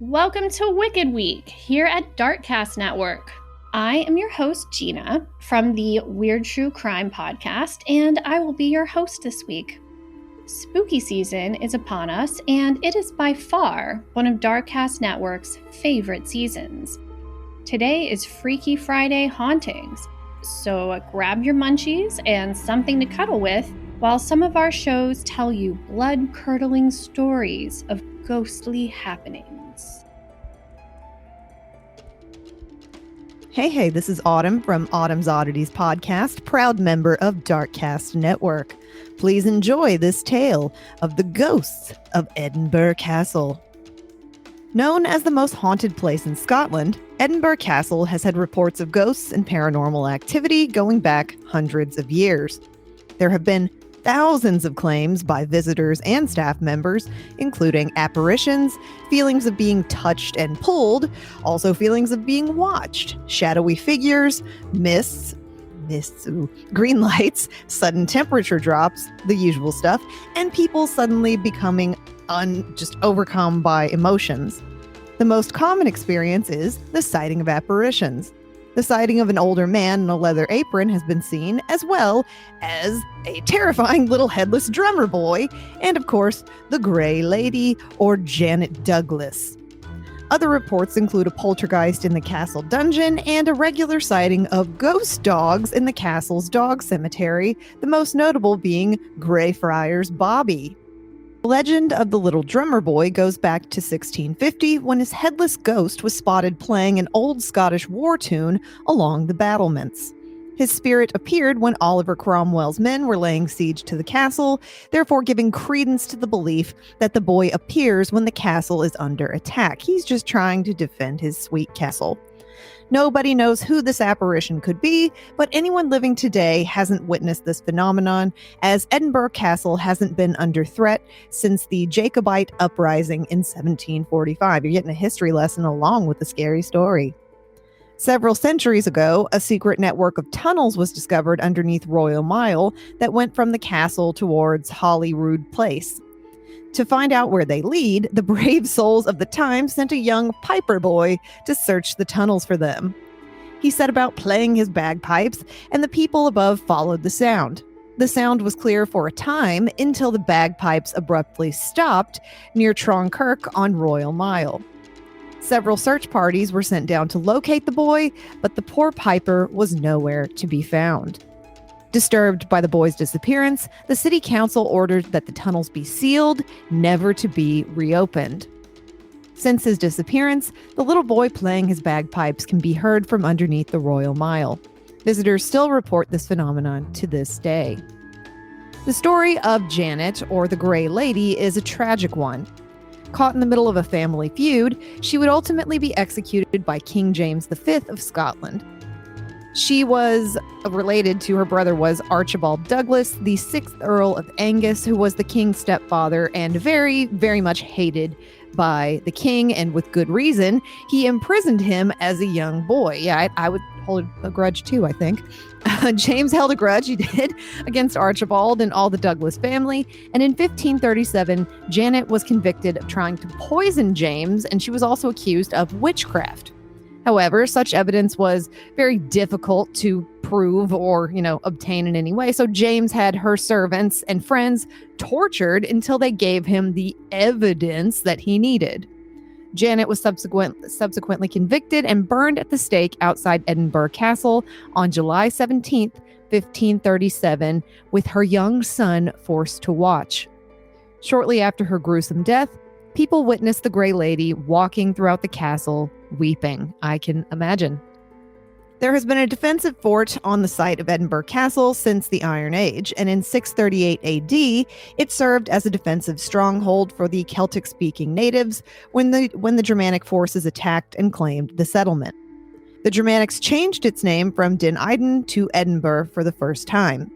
Welcome to Wicked Week here at Darkcast Network. I am your host, Gina, from the Weird True Crime podcast, and I will be your host this week. Spooky season is upon us, and it is by far one of Darkcast Network's favorite seasons. Today is Freaky Friday Hauntings, so grab your munchies and something to cuddle with while some of our shows tell you blood-curdling stories of ghostly happenings. Hey, this is Autumn from Autumn's Oddities podcast, proud member of Darkcast Network. Please enjoy this tale of the ghosts of Edinburgh Castle. Known as the most haunted place in Scotland, Edinburgh Castle has had reports of ghosts and paranormal activity going back hundreds of years. There have been thousands of claims by visitors and staff members, including apparitions, feelings of being touched and pulled, also feelings of being watched, shadowy figures, mists, green lights, sudden temperature drops, the usual stuff, and people suddenly becoming just overcome by emotions. The most common experience is the sighting of apparitions. The sighting of an older man in a leather apron has been seen, as well as a terrifying little headless drummer boy, and of course, the Grey Lady, or Janet Douglas. Other reports include a poltergeist in the castle dungeon and a regular sighting of ghost dogs in the castle's dog cemetery, the most notable being Greyfriars Bobby. The legend of the little drummer boy goes back to 1650 when his headless ghost was spotted playing an old Scottish war tune along the battlements. His spirit appeared when Oliver Cromwell's men were laying siege to the castle, therefore giving credence to the belief that the boy appears when the castle is under attack. He's just trying to defend his sweet castle. Nobody knows who this apparition could be, but anyone living today hasn't witnessed this phenomenon, as Edinburgh Castle hasn't been under threat since the Jacobite uprising in 1745. You're getting a history lesson along with the scary story. Several centuries ago, a secret network of tunnels was discovered underneath Royal Mile that went from the castle towards Holyrood Place. To find out where they lead, the brave souls of the time sent a young piper boy to search the tunnels for them. He set about playing his bagpipes, and the people above followed the sound. The sound was clear for a time until the bagpipes abruptly stopped near Tronkirk on Royal Mile. Several search parties were sent down to locate the boy, but the poor piper was nowhere to be found. Disturbed by the boy's disappearance, the city council ordered that the tunnels be sealed, never to be reopened. Since his disappearance, the little boy playing his bagpipes can be heard from underneath the Royal Mile. Visitors still report this phenomenon to this day. The story of Janet, or the Grey Lady, is a tragic one. Caught in the middle of a family feud, she would ultimately be executed by King James V of Scotland. She was related to her brother was Archibald Douglas, the 6th Earl of Angus, who was the king's stepfather and very, very much hated by the king, and with good reason. He imprisoned him as a young boy. Yeah, I would hold a grudge too, I think. James held a grudge, he did, against Archibald and all the Douglas family, and in 1537, Janet was convicted of trying to poison James, and she was also accused of witchcraft. However, such evidence was very difficult to prove or, obtain in any way. So James had her servants and friends tortured until they gave him the evidence that he needed. Janet was subsequently convicted and burned at the stake outside Edinburgh Castle on July 17th, 1537, with her young son forced to watch. Shortly after her gruesome death, people witnessed the Grey Lady walking throughout the castle, weeping. I can imagine. There has been a defensive fort on the site of Edinburgh Castle since the Iron Age, and in 638 AD, it served as a defensive stronghold for the Celtic-speaking natives when the Germanic forces attacked and claimed the settlement. The Germanics changed its name from Din Iden to Edinburgh for the first time.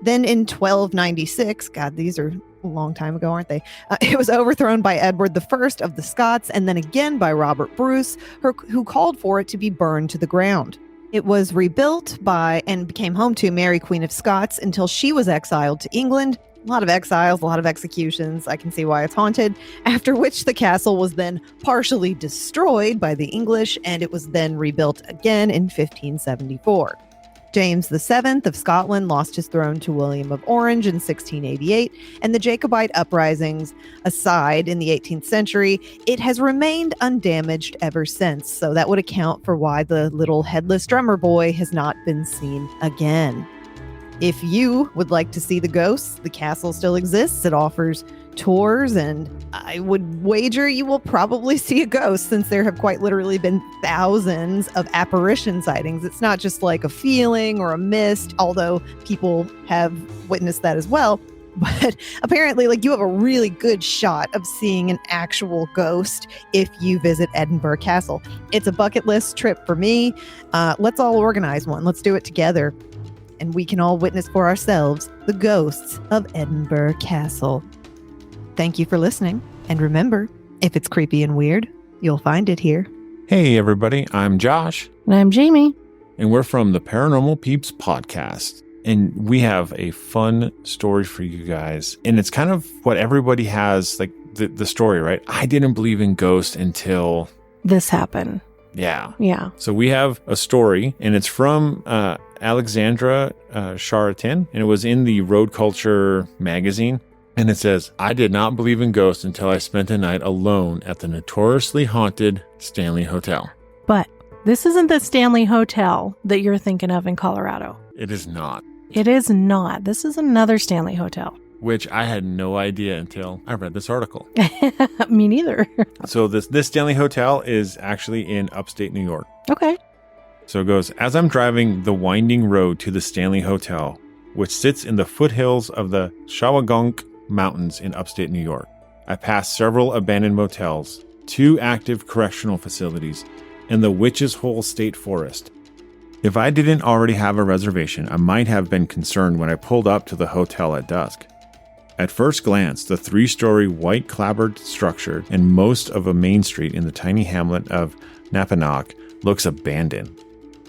Then in 1296, God, these are a long time ago, aren't they? It was overthrown by Edward I of the Scots, and then again by Robert Bruce, who called for it to be burned to the ground. It was rebuilt by and became home to Mary, Queen of Scots, until she was exiled to England A lot of exiles, a lot of executions. I can see why it's haunted. After which the castle was then partially destroyed by the English, and it was then rebuilt again in 1574. James VII of Scotland lost his throne to William of Orange in 1688, and the Jacobite uprisings aside in the 18th century, it has remained undamaged ever since. So that would account for why the little headless drummer boy has not been seen again. If you would like to see the ghosts, the castle still exists. It offers tours, and I would wager you will probably see a ghost, since there have quite literally been thousands of apparition sightings. It's not just like a feeling or a mist, although people have witnessed that as well. But apparently, like, you have a really good shot of seeing an actual ghost if you visit Edinburgh Castle. It's a bucket list trip for me. Let's all organize one. Let's do it together. And we can all witness for ourselves the ghosts of Edinburgh Castle. Thank you for listening. And remember, if it's creepy and weird, you'll find it here. Hey, everybody. I'm Josh. And I'm Jamie. And we're from the Paranormal Peeps podcast. And we have a fun story for you guys. And it's kind of what everybody has, like the story, right? I didn't believe in ghosts until this happened. Yeah. Yeah. So we have a story, and it's from Alexandra Charatin, and it was in the Road Culture magazine. And it says, I did not believe in ghosts until I spent a night alone at the notoriously haunted Stanley Hotel. But this isn't the Stanley Hotel that you're thinking of in Colorado. It is not. It is not. This is another Stanley Hotel. Which I had no idea until I read this article. Me neither. So this Stanley Hotel is actually in upstate New York. Okay. So it goes, as I'm driving the winding road to the Stanley Hotel, which sits in the foothills of the Shawangunk Mountains in upstate New York, I passed several abandoned motels, 2 active correctional facilities, and the Witch's Hole State Forest. If I didn't already have a reservation, I might have been concerned when I pulled up to the hotel at dusk. At first glance, the 3-story white clapboard structure and most of a main street in the tiny hamlet of Napanock looks abandoned.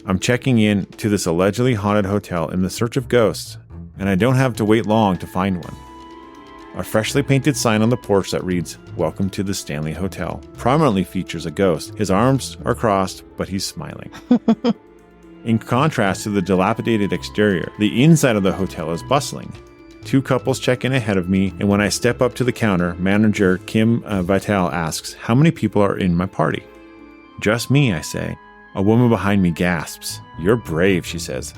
I'm checking in to this allegedly haunted hotel in the search of ghosts, and I don't have to wait long to find one. A freshly painted sign on the porch that reads, Welcome to the Stanley Hotel, prominently features a ghost. His arms are crossed, but he's smiling. In contrast to the dilapidated exterior, the inside of the hotel is bustling. 2 couples check in ahead of me, and when I step up to the counter, manager Kim Vitale asks, how many people are in my party? Just me, I say. A woman behind me gasps. You're brave, she says.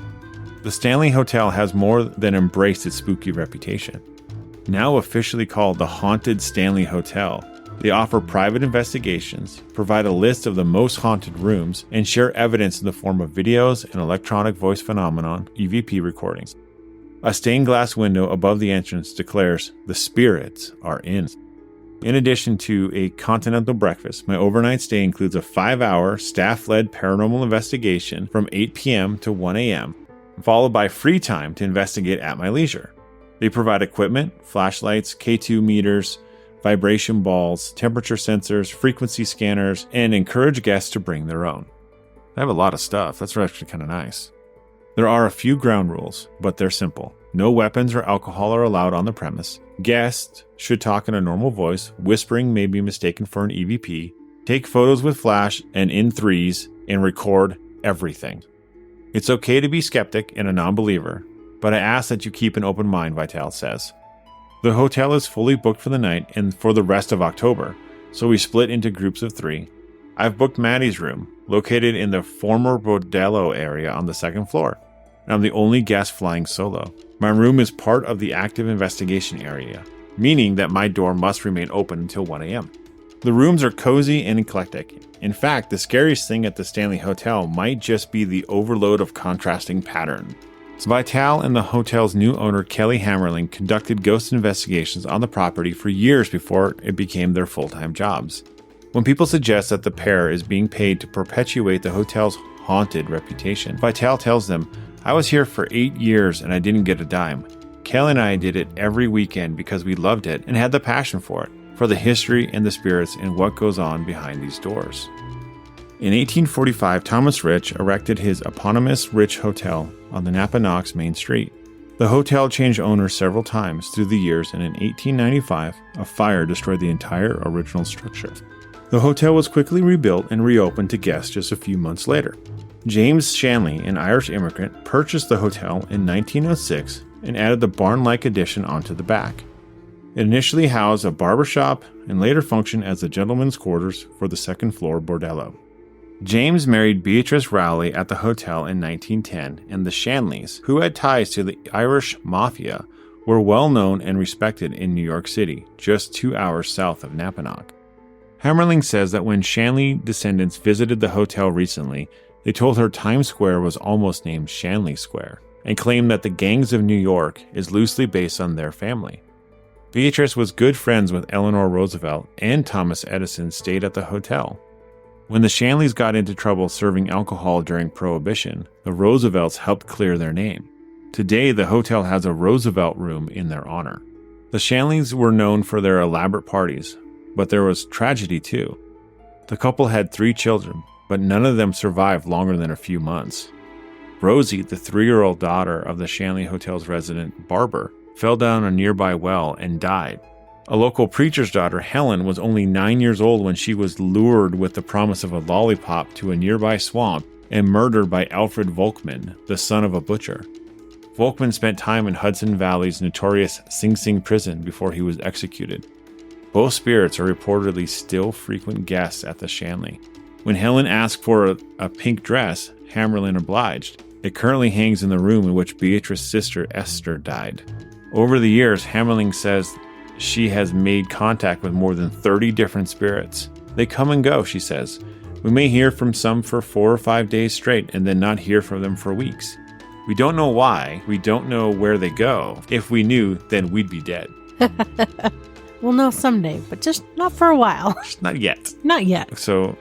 The Stanley Hotel has more than embraced its spooky reputation. Now officially called the Haunted Stanley Hotel, they offer private investigations, provide a list of the most haunted rooms, and share evidence in the form of videos and electronic voice phenomenon, EVP recordings. A stained glass window above the entrance declares, the spirits are in. In addition to a continental breakfast, my overnight stay includes a 5-hour staff-led paranormal investigation from 8 p.m. to 1 a.m., followed by free time to investigate at my leisure. They provide equipment, flashlights, K2 meters, vibration balls, temperature sensors, frequency scanners, and encourage guests to bring their own. They have a lot of stuff. That's actually kind of nice. There are a few ground rules, but they're simple. No weapons or alcohol are allowed on the premise. Guests should talk in a normal voice. Whispering may be mistaken for an EVP. Take photos with flash and in 3s and record everything. It's okay to be skeptic and a non-believer, but I ask that you keep an open mind, Vitale says. The hotel is fully booked for the night and for the rest of October, so we split into groups of 3. I've booked Maddie's room, located in the former Bordello area on the 2nd floor. I'm the only guest flying solo. My room is part of the active investigation area, meaning that my door must remain open until 1 a.m. The rooms are cozy and eclectic. In fact, the scariest thing at the Stanley Hotel might just be the overload of contrasting patterns. Vitale and the hotel's new owner, Kelly Hammerling, conducted ghost investigations on the property for years before it became their full-time jobs. When people suggest that the pair is being paid to perpetuate the hotel's haunted reputation, Vitale tells them, I was here for 8 years and I didn't get a dime. Kelly and I did it every weekend because we loved it and had the passion for it, for the history and the spirits and what goes on behind these doors. In 1845, Thomas Rich erected his eponymous Rich Hotel on the Napanock's main street. The hotel changed owners several times through the years, and in 1895, a fire destroyed the entire original structure. The hotel was quickly rebuilt and reopened to guests just a few months later. James Shanley, an Irish immigrant, purchased the hotel in 1906 and added the barn-like addition onto the back. It initially housed a barbershop and later functioned as the gentlemen's quarters for the second-floor bordello. James married Beatrice Rowley at the hotel in 1910, and the Shanleys, who had ties to the Irish Mafia, were well known and respected in New York City, just 2 hours south of Napanoch. Hammerling says that when Shanley descendants visited the hotel recently, they told her Times Square was almost named Shanley Square, and claimed that the gangs of New York is loosely based on their family. Beatrice was good friends with Eleanor Roosevelt, and Thomas Edison stayed at the hotel. When the Shanleys got into trouble serving alcohol during Prohibition, the Roosevelts helped clear their name. Today, the hotel has a Roosevelt room in their honor. The Shanleys were known for their elaborate parties, but there was tragedy too. The couple had 3 children, but none of them survived longer than a few months. Rosie, the 3-year-old daughter of the Shanley Hotel's resident barber, fell down a nearby well and died. A local preacher's daughter, Helen, was only 9 years old when she was lured with the promise of a lollipop to a nearby swamp and murdered by Alfred Volkman, the son of a butcher. Volkman spent time in Hudson Valley's notorious Sing Sing prison before he was executed. Both spirits are reportedly still frequent guests at the Shanley. When Helen asked for a pink dress, Hammerlin obliged. It currently hangs in the room in which Beatrice's sister Esther died. Over the years, Hammerling says she has made contact with more than 30 different spirits. They come and go, she says. We may hear from some for 4 or 5 days straight and then not hear from them for weeks. We don't know why. We don't know where they go. If we knew, then we'd be dead. We'll know someday, but just not for a while. Just not yet. Not yet. So,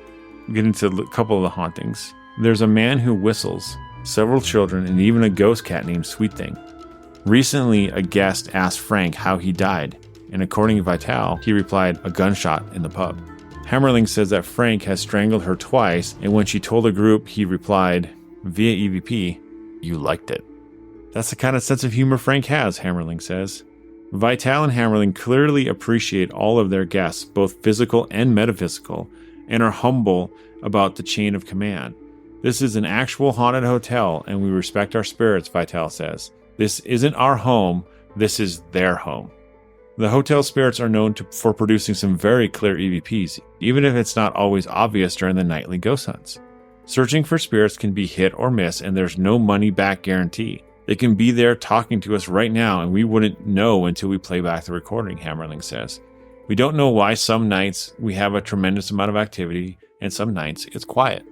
get into a couple of the hauntings. There's a man who whistles, several children, and even a ghost cat named Sweet Thing. Recently, a guest asked Frank how he died, and according to Vital, he replied, a gunshot in the pub. Hammerling says that Frank has strangled her twice, and when she told a group, he replied, via EVP, you liked it. That's the kind of sense of humor Frank has, Hammerling says. Vital and Hammerling clearly appreciate all of their guests, both physical and metaphysical, and are humble about the chain of command. This is an actual haunted hotel, and we respect our spirits, Vital says. This isn't our home, this is their home. The hotel spirits are known for producing some very clear EVPs, even if it's not always obvious during the nightly ghost hunts. Searching for spirits can be hit or miss, and there's no money-back guarantee. They can be there talking to us right now, and we wouldn't know until we play back the recording, Hammerling says. We don't know why some nights we have a tremendous amount of activity, and some nights it's quiet.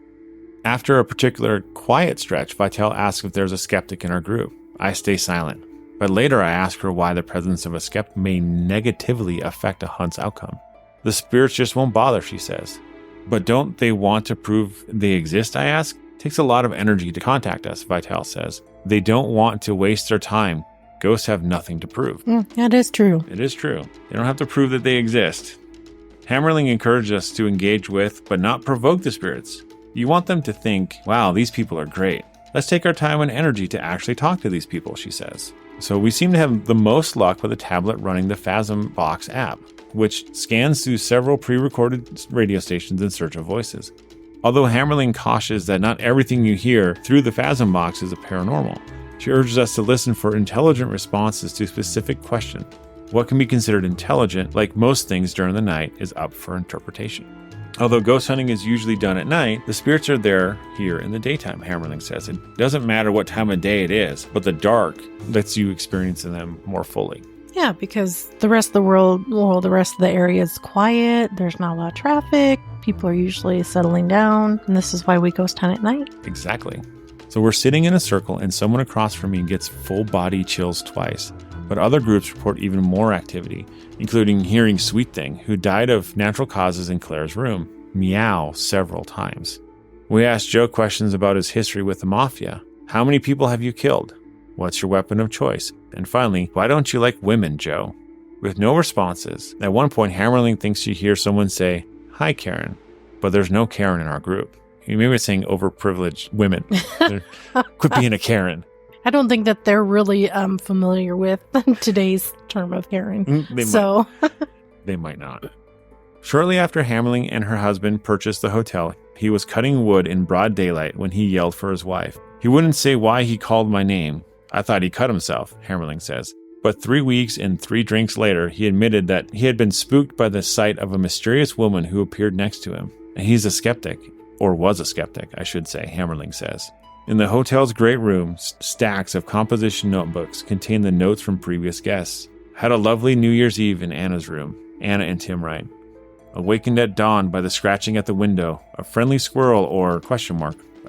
After a particular quiet stretch, Vital asks if there's a skeptic in our group. I stay silent. But later I ask her why the presence of a skeptic may negatively affect a hunt's outcome. The spirits just won't bother, she says. But don't they want to prove they exist, I ask? It takes a lot of energy to contact us, Vital says. They don't want to waste their time. Ghosts have nothing to prove. That is true. It is true. They don't have to prove that they exist. Hammerling encourages us to engage with, but not provoke the spirits. You want them to think, wow, these people are great. Let's take our time and energy to actually talk to these people, she says. So we seem to have the most luck with a tablet running the Phasm Box app, which scans through several pre-recorded radio stations in search of voices. Although Hammerling cautions that not everything you hear through the Phasm Box is a paranormal, she urges us to listen for intelligent responses to specific questions. What can be considered intelligent, like most things during the night, is up for interpretation. Although ghost hunting is usually done at night, the spirits are there here in the daytime, Hammerling says. It doesn't matter what time of day it is, but the dark lets you experience them more fully. Yeah, because the rest of the world, the rest of the area is quiet. There's not a lot of traffic. People are usually settling down. And this is why we ghost hunt at night. Exactly. So we're sitting in a circle and someone across from me gets full body chills twice. But other groups report even more activity, including hearing Sweet Thing, who died of natural causes in Claire's room, meow several times. We asked Joe questions about his history with the Mafia. How many people have you killed? What's your weapon of choice? And finally, why don't you like women, Joe? With no responses, at one point Hammerling thinks she hears someone say, hi, Karen, but there's no Karen in our group. You may be saying overprivileged women. Quit being a Karen. I don't think that they're really familiar with today's term of herring. They might not. Shortly after Hammerling and her husband purchased the hotel, he was cutting wood in broad daylight when he yelled for his wife. He wouldn't say why he called my name. I thought he cut himself, Hammerling says. But 3 weeks and 3 drinks later, he admitted that he had been spooked by the sight of a mysterious woman who appeared next to him. And he's a skeptic, or was a skeptic, I should say, Hammerling says. In the hotel's great room, stacks of composition notebooks contain the notes from previous guests. Had a lovely New Year's Eve in Anna's room. Anna and Tim write. Awakened at dawn by the scratching at the window, a friendly squirrel or ?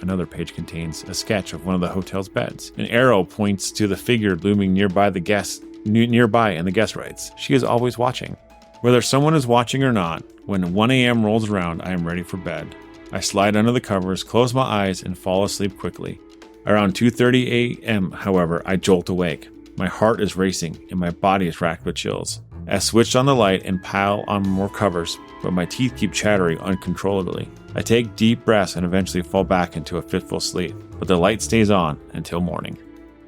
Another page contains a sketch of one of the hotel's beds. An arrow points to the figure looming nearby in the guest writes, she is always watching. Whether someone is watching or not, when 1 a.m. rolls around, I am ready for bed. I slide under the covers, close my eyes, and fall asleep quickly. Around 2:30 a.m., however, I jolt awake. My heart is racing, and my body is racked with chills. I switch on the light and pile on more covers, but my teeth keep chattering uncontrollably. I take deep breaths and eventually fall back into a fitful sleep, but the light stays on until morning.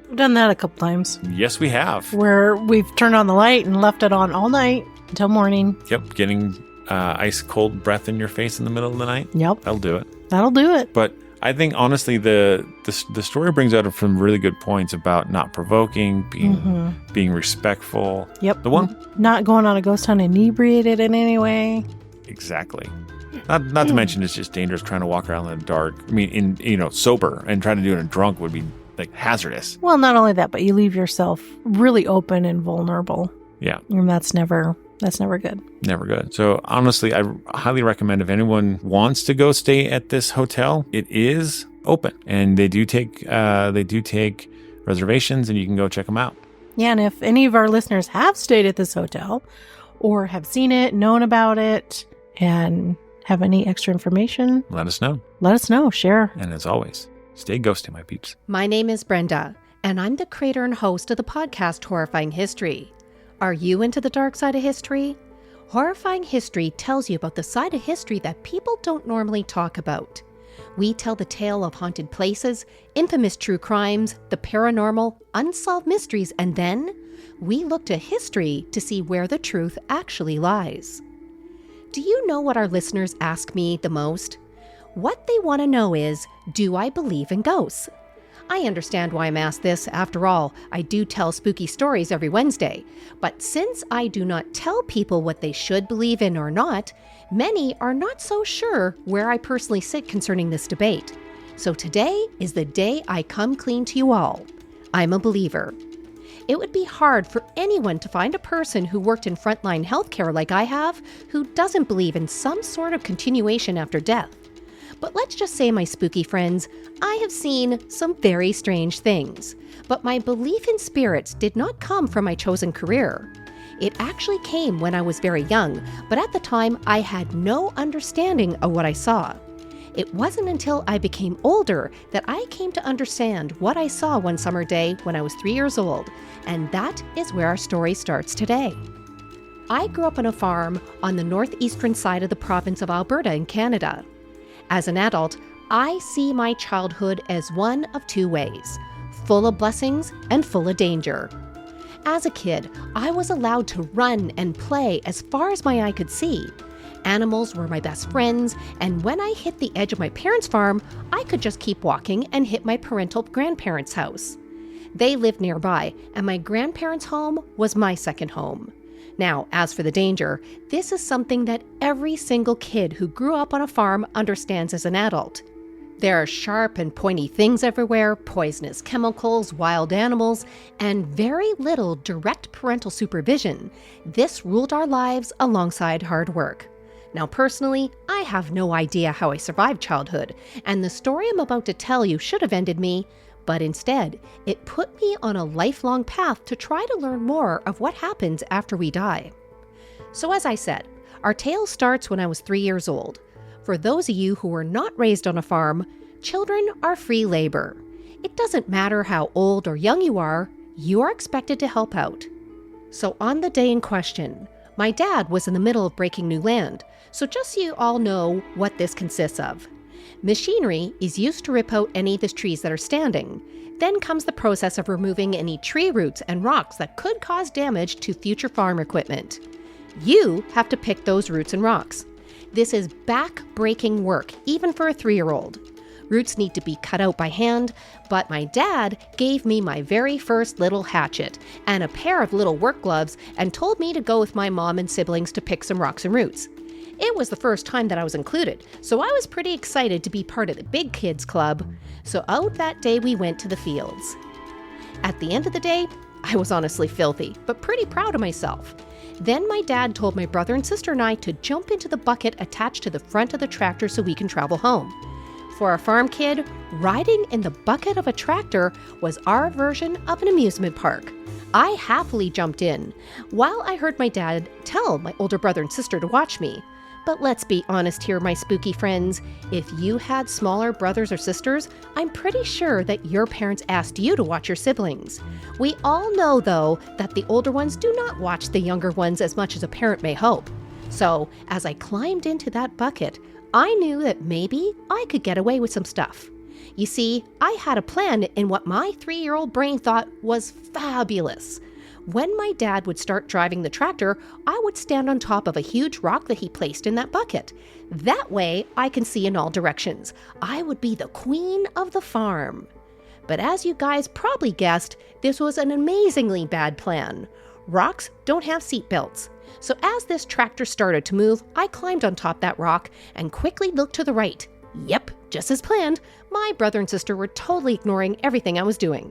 We've done that a couple times. Yes, we have. Where we've turned on the light and left it on all night until morning. Yep, getting ice cold breath in your face in the middle of the night. Yep. That'll do it. That'll do it. But I think, honestly, the story brings out some really good points about not provoking, being respectful. Yep. The one not going on a ghost hunt inebriated in any way. Exactly. Not to mention it's just dangerous trying to walk around in the dark. I mean, sober and trying to do it in drunk would be like hazardous. Well, not only that, but you leave yourself really open and vulnerable. Yeah. And that's never good. Never good. So honestly, I highly recommend if anyone wants to go stay at this hotel, it is open and they do take reservations and you can go check them out. Yeah. And if any of our listeners have stayed at this hotel or have seen it, known about it, and have any extra information, let us know. Share. And as always, stay ghosty, my peeps. My name is Brenda, and I'm the creator and host of the podcast Horrifying History. Are you into the dark side of history? Horrifying History tells you about the side of history that people don't normally talk about. We tell the tale of haunted places, infamous true crimes, the paranormal, unsolved mysteries, and then we look to history to see where the truth actually lies. Do you know what our listeners ask me the most? What they want to know is, do I believe in ghosts? I understand why I'm asked this. After all, I do tell spooky stories every Wednesday. But since I do not tell people what they should believe in or not, many are not so sure where I personally sit concerning this debate. So today is the day I come clean to you all. I'm a believer. It would be hard for anyone to find a person who worked in frontline healthcare like I have who doesn't believe in some sort of continuation after death. But let's just say, my spooky friends, I have seen some very strange things. But my belief in spirits did not come from my chosen career. It actually came when I was very young, but at the time I had no understanding of what I saw. It wasn't until I became older that I came to understand what I saw one summer day when I was 3 years old, and that is where our story starts today. I grew up on a farm on the northeastern side of the province of Alberta in Canada. As an adult, I see my childhood as one of 2 ways, full of blessings and full of danger. As a kid, I was allowed to run and play as far as my eye could see. Animals were my best friends, and when I hit the edge of my parents' farm, I could just keep walking and hit my parental grandparents' house. They lived nearby, and my grandparents' home was my second home. Now, as for the danger, this is something that every single kid who grew up on a farm understands as an adult. There are sharp and pointy things everywhere, poisonous chemicals, wild animals, and very little direct parental supervision. This ruled our lives alongside hard work. Now, personally, I have no idea how I survived childhood, and the story I'm about to tell you should have ended me, but instead, it put me on a lifelong path to try to learn more of what happens after we die. So as I said, our tale starts when I was 3 years old. For those of you who were not raised on a farm, children are free labor. It doesn't matter how old or young you are expected to help out. So on the day in question, my dad was in the middle of breaking new land, so just so you all know what this consists of. Machinery is used to rip out any of the trees that are standing. Then comes the process of removing any tree roots and rocks that could cause damage to future farm equipment. You have to pick those roots and rocks. This is back-breaking work, even for a 3-year-old. Roots need to be cut out by hand, but my dad gave me my very first little hatchet and a pair of little work gloves and told me to go with my mom and siblings to pick some rocks and roots. It was the first time that I was included, so I was pretty excited to be part of the big kids club. So out that day we went to the fields. At the end of the day, I was honestly filthy, but pretty proud of myself. Then my dad told my brother and sister and I to jump into the bucket attached to the front of the tractor so we can travel home. For a farm kid, riding in the bucket of a tractor was our version of an amusement park. I happily jumped in, while I heard my dad tell my older brother and sister to watch me. But let's be honest here, my spooky friends. If you had smaller brothers or sisters, I'm pretty sure that your parents asked you to watch your siblings. We all know, though, that the older ones do not watch the younger ones as much as a parent may hope. So, as I climbed into that bucket, I knew that maybe I could get away with some stuff. You see, I had a plan in what my 3-year-old brain thought was fabulous. When my dad would start driving the tractor, I would stand on top of a huge rock that he placed in that bucket. That way, I can see in all directions. I would be the queen of the farm. But as you guys probably guessed, this was an amazingly bad plan. Rocks don't have seat belts. So as this tractor started to move, I climbed on top that rock and quickly looked to the right. Yep, just as planned, my brother and sister were totally ignoring everything I was doing.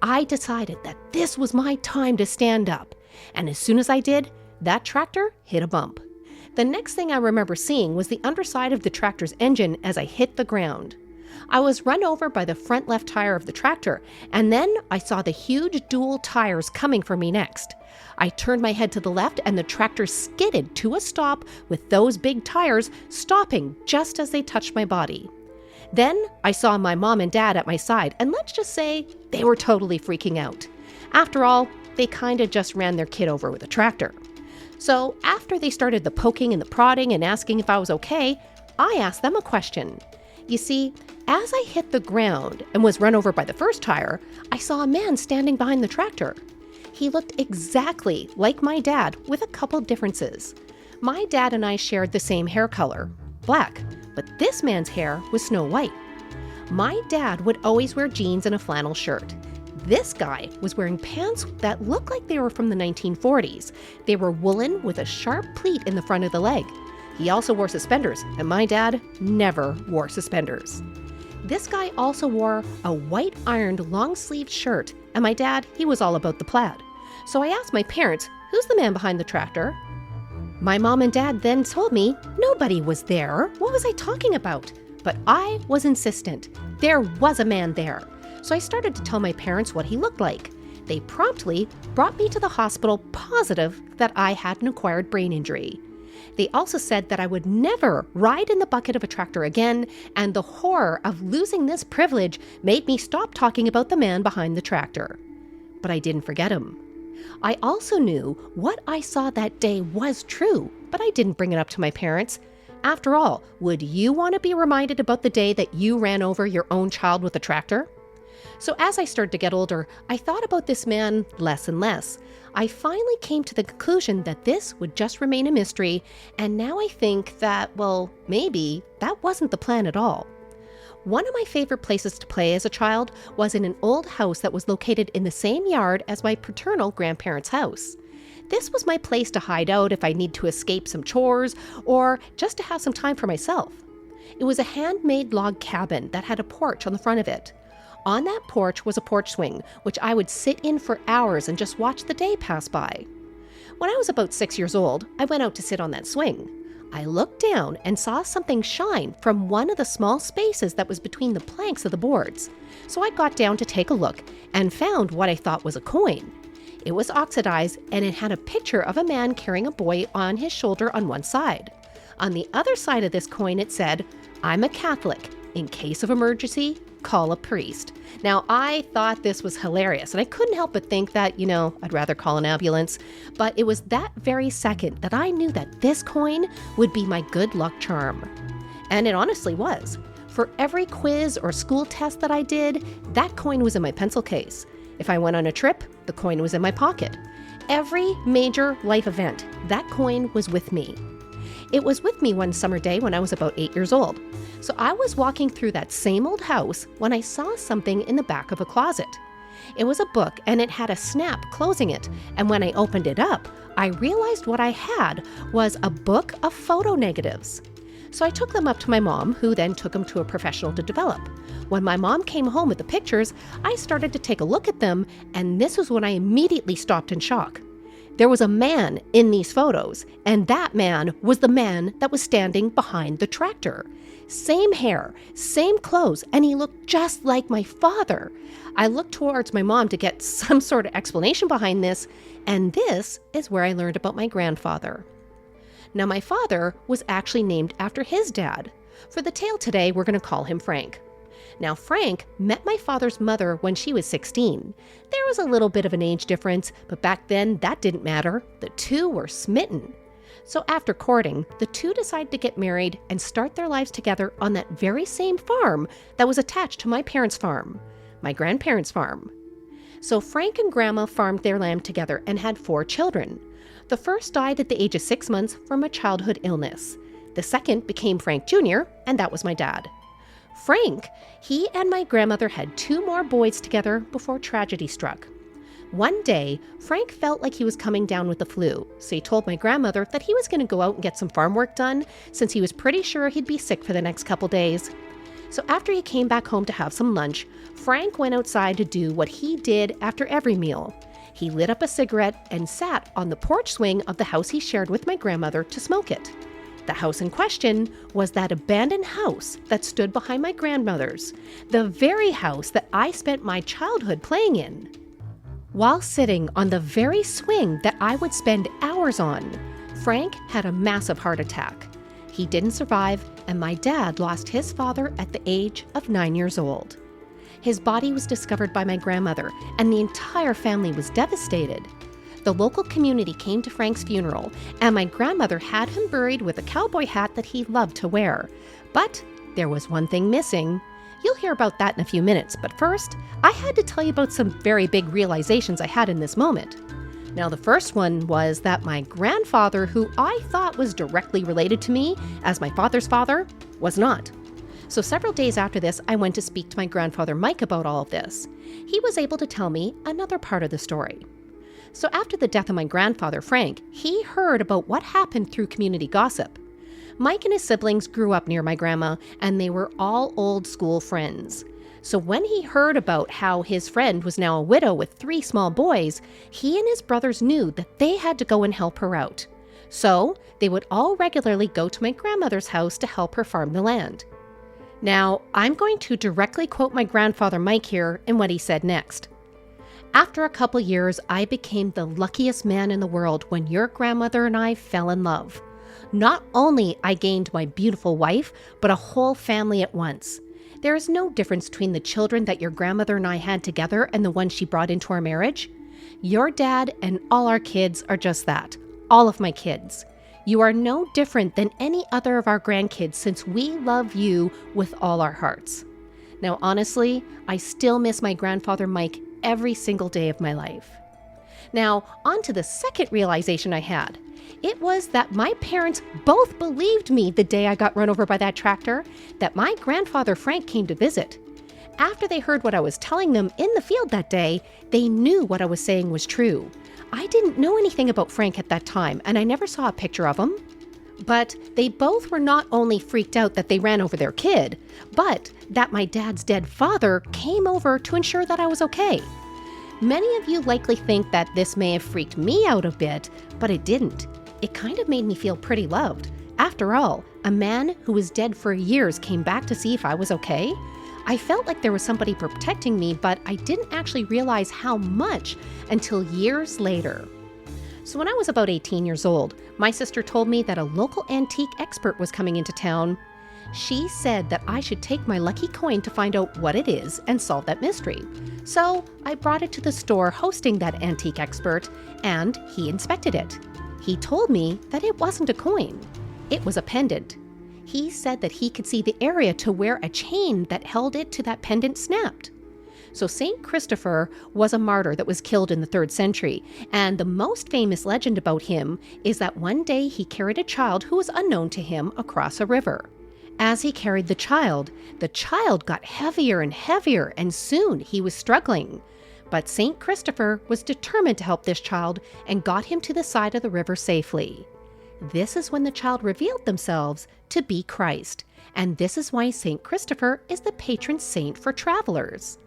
I decided that this was my time to stand up, and as soon as I did, that tractor hit a bump. The next thing I remember seeing was the underside of the tractor's engine as I hit the ground. I was run over by the front left tire of the tractor, and then I saw the huge dual tires coming for me next. I turned my head to the left, and the tractor skidded to a stop with those big tires stopping just as they touched my body. Then I saw my mom and dad at my side, and let's just say they were totally freaking out. After all, they kind of just ran their kid over with a tractor. So after they started the poking and the prodding and asking if I was okay, I asked them a question. You see, as I hit the ground and was run over by the first tire, I saw a man standing behind the tractor. He looked exactly like my dad with a couple differences. My dad and I shared the same hair color, black, but this man's hair was snow white. My dad would always wear jeans and a flannel shirt. This guy was wearing pants that looked like they were from the 1940s. They were woolen with a sharp pleat in the front of the leg. He also wore suspenders, and my dad never wore suspenders. This guy also wore a white ironed long-sleeved shirt, and my dad, he was all about the plaid. So I asked my parents, who's the man behind the tractor? My mom and dad then told me nobody was there. What was I talking about? But I was insistent. There was a man there. So I started to tell my parents what he looked like. They promptly brought me to the hospital positive that I had an acquired brain injury. They also said that I would never ride in the bucket of a tractor again, and the horror of losing this privilege made me stop talking about the man behind the tractor. But I didn't forget him. I also knew what I saw that day was true, but I didn't bring it up to my parents. After all, would you want to be reminded about the day that you ran over your own child with a tractor? So as I started to get older, I thought about this man less and less. I finally came to the conclusion that this would just remain a mystery, and now I think that, well, maybe that wasn't the plan at all. One of my favorite places to play as a child was in an old house that was located in the same yard as my paternal grandparents' house. This was my place to hide out if I need to escape some chores or just to have some time for myself. It was a handmade log cabin that had a porch on the front of it. On that porch was a porch swing, which I would sit in for hours and just watch the day pass by. When I was about 6 years old, I went out to sit on that swing. I looked down and saw something shine from one of the small spaces that was between the planks of the boards. So I got down to take a look and found what I thought was a coin. It was oxidized, and it had a picture of a man carrying a boy on his shoulder on one side. On the other side of this coin it said, "I'm a Catholic. In case of emergency, call a priest." Now, I thought this was hilarious, and I couldn't help but think that, I'd rather call an ambulance. But it was that very second that I knew that this coin would be my good luck charm. And it honestly was. For every quiz or school test that I did, that coin was in my pencil case. If I went on a trip, the coin was in my pocket. Every major life event, that coin was with me. It was with me one summer day when I was about 8 years old. So I was walking through that same old house when I saw something in the back of a closet. It was a book and it had a snap closing it. And when I opened it up, I realized what I had was a book of photo negatives. So I took them up to my mom, who then took them to a professional to develop. When my mom came home with the pictures, I started to take a look at them, and this was when I immediately stopped in shock. There was a man in these photos, and that man was the man that was standing behind the tractor. Same hair, same clothes, and he looked just like my father. I looked towards my mom to get some sort of explanation behind this, and this is where I learned about my grandfather. Now, my father was actually named after his dad. For the tale today, we're going to call him Frank. Now, Frank met my father's mother when she was 16. There was a little bit of an age difference, but back then that didn't matter. The two were smitten. So after courting, the two decided to get married and start their lives together on that very same farm that was attached to my parents' farm, my grandparents' farm. So Frank and Grandma farmed their land together and had 4 children. The first died at the age of 6 months from a childhood illness. The second became Frank Jr., and that was my dad. Frank, he and my grandmother had 2 more boys together before tragedy struck. One day, Frank felt like he was coming down with the flu, so he told my grandmother that he was going to go out and get some farm work done since he was pretty sure he'd be sick for the next couple days. So after he came back home to have some lunch, Frank went outside to do what he did after every meal. He lit up a cigarette and sat on the porch swing of the house he shared with my grandmother to smoke it. The house in question was that abandoned house that stood behind my grandmother's, the very house that I spent my childhood playing in. While sitting on the very swing that I would spend hours on, Frank had a massive heart attack. He didn't survive, and my dad lost his father at the age of 9 years old. His body was discovered by my grandmother, and the entire family was devastated. The local community came to Frank's funeral, and my grandmother had him buried with a cowboy hat that he loved to wear. But there was one thing missing. You'll hear about that in a few minutes, but first, I had to tell you about some very big realizations I had in this moment. Now, the first one was that my grandfather, who I thought was directly related to me as my father's father, was not. So several days after this, I went to speak to my grandfather Mike about all of this. He was able to tell me another part of the story. So after the death of my grandfather, Frank, he heard about what happened through community gossip. Mike and his siblings grew up near my grandma, and they were all old school friends. So when he heard about how his friend was now a widow with 3 small boys, he and his brothers knew that they had to go and help her out. So they would all regularly go to my grandmother's house to help her farm the land. Now, I'm going to directly quote my grandfather Mike here in what he said next. After a couple years, I became the luckiest man in the world when your grandmother and I fell in love. Not only I gained my beautiful wife, but a whole family at once. There is no difference between the children that your grandmother and I had together and the ones she brought into our marriage. Your dad and all our kids are just that, all of my kids. You are no different than any other of our grandkids since we love you with all our hearts. Now, honestly, I still miss my grandfather Mike every single day of my life. Now, on to the second realization I had. It was that my parents both believed me the day I got run over by that tractor, that my grandfather Frank came to visit. After they heard what I was telling them in the field that day, they knew what I was saying was true. I didn't know anything about Frank at that time, and I never saw a picture of him. But they both were not only freaked out that they ran over their kid, but that my dad's dead father came over to ensure that I was okay. Many of you likely think that this may have freaked me out a bit, but it didn't. It kind of made me feel pretty loved. After all, a man who was dead for years came back to see if I was okay. I felt like there was somebody protecting me, but I didn't actually realize how much until years later. So when I was about 18 years old, my sister told me that a local antique expert was coming into town. She said that I should take my lucky coin to find out what it is and solve that mystery. So I brought it to the store hosting that antique expert, and he inspected it. He told me that it wasn't a coin. It was a pendant. He said that he could see the area to where a chain that held it to that pendant snapped. So St. Christopher was a martyr that was killed in the 3rd century, and the most famous legend about him is that one day he carried a child who was unknown to him across a river. As he carried the child got heavier and heavier, and soon he was struggling. But St. Christopher was determined to help this child and got him to the side of the river safely. This is when the child revealed themselves to be Christ, and this is why St. Christopher is the patron saint for travelers.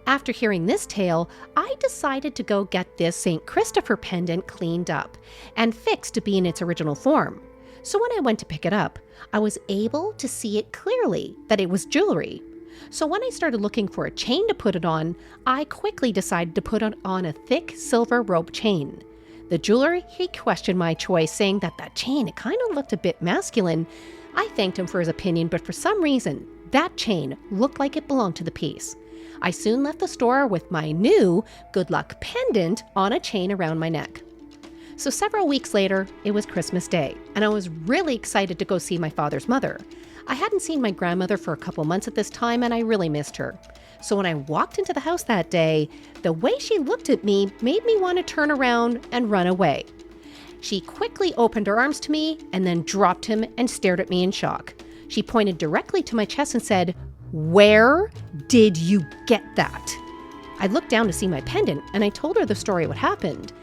After hearing this tale, I decided to go get this St. Christopher pendant cleaned up and fixed to be in its original form. So when I went to pick it up, I was able to see it clearly that it was jewelry. So when I started looking for a chain to put it on, I quickly decided to put on a thick silver rope chain. The jeweler, he questioned my choice, saying that chain, it kind of looked a bit masculine. I thanked him for his opinion, but for some reason, that chain looked like it belonged to the piece. I soon left the store with my new good luck pendant on a chain around my neck. So several weeks later, it was Christmas Day, and I was really excited to go see my father's mother. I hadn't seen my grandmother for a couple months at this time, and I really missed her. So when I walked into the house that day, the way she looked at me made me want to turn around and run away. She quickly opened her arms to me and then dropped him and stared at me in shock. She pointed directly to my chest and said, "Where did you get that?" I looked down to see my pendant, and I told her the story of what happened.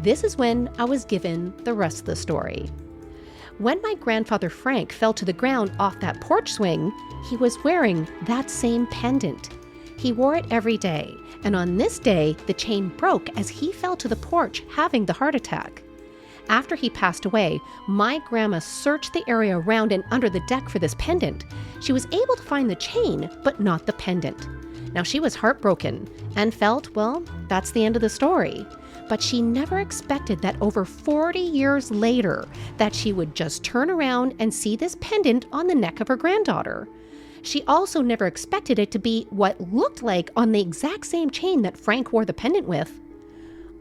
This is when I was given the rest of the story. When my grandfather Frank fell to the ground off that porch swing, he was wearing that same pendant. He wore it every day, and on this day, the chain broke as he fell to the porch having the heart attack. After he passed away, my grandma searched the area around and under the deck for this pendant. She was able to find the chain, but not the pendant. Now, she was heartbroken and felt, well, that's the end of the story. But she never expected that over 40 years later, that she would just turn around and see this pendant on the neck of her granddaughter. She also never expected it to be what looked like on the exact same chain that Frank wore the pendant with.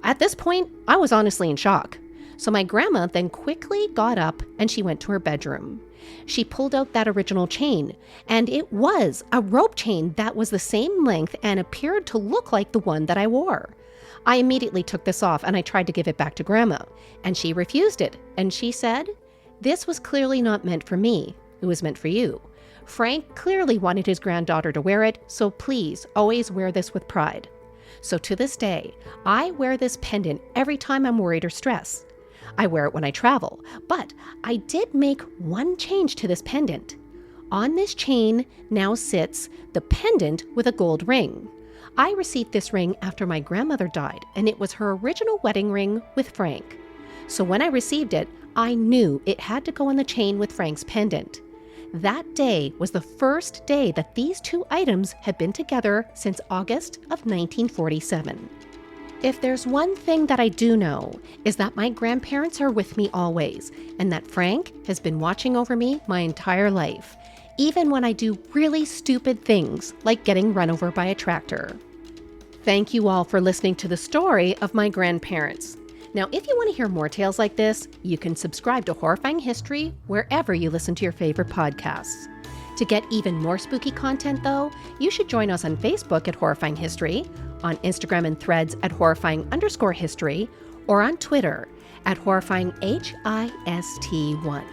At this point, I was honestly in shock. So my grandma then quickly got up and she went to her bedroom. She pulled out that original chain, and it was a rope chain that was the same length and appeared to look like the one that I wore. I immediately took this off and I tried to give it back to Grandma, and she refused it. And she said, "This was clearly not meant for me. It was meant for you. Frank clearly wanted his granddaughter to wear it, so please always wear this with pride." So to this day, I wear this pendant every time I'm worried or stressed. I wear it when I travel, but I did make one change to this pendant. On this chain now sits the pendant with a gold ring. I received this ring after my grandmother died, and it was her original wedding ring with Frank. So when I received it, I knew it had to go on the chain with Frank's pendant. That day was the first day that these two items had been together since August of 1947. If there's one thing that I do know, is that my grandparents are with me always, and that Frank has been watching over me my entire life, even when I do really stupid things like getting run over by a tractor. Thank you all for listening to the story of my grandparents. Now, if you want to hear more tales like this, you can subscribe to Horrifying History wherever you listen to your favorite podcasts. To get even more spooky content, though, you should join us on Facebook at Horrifying History, on Instagram and Threads at Horrifying_History, or on Twitter at HorrifyingHIST1.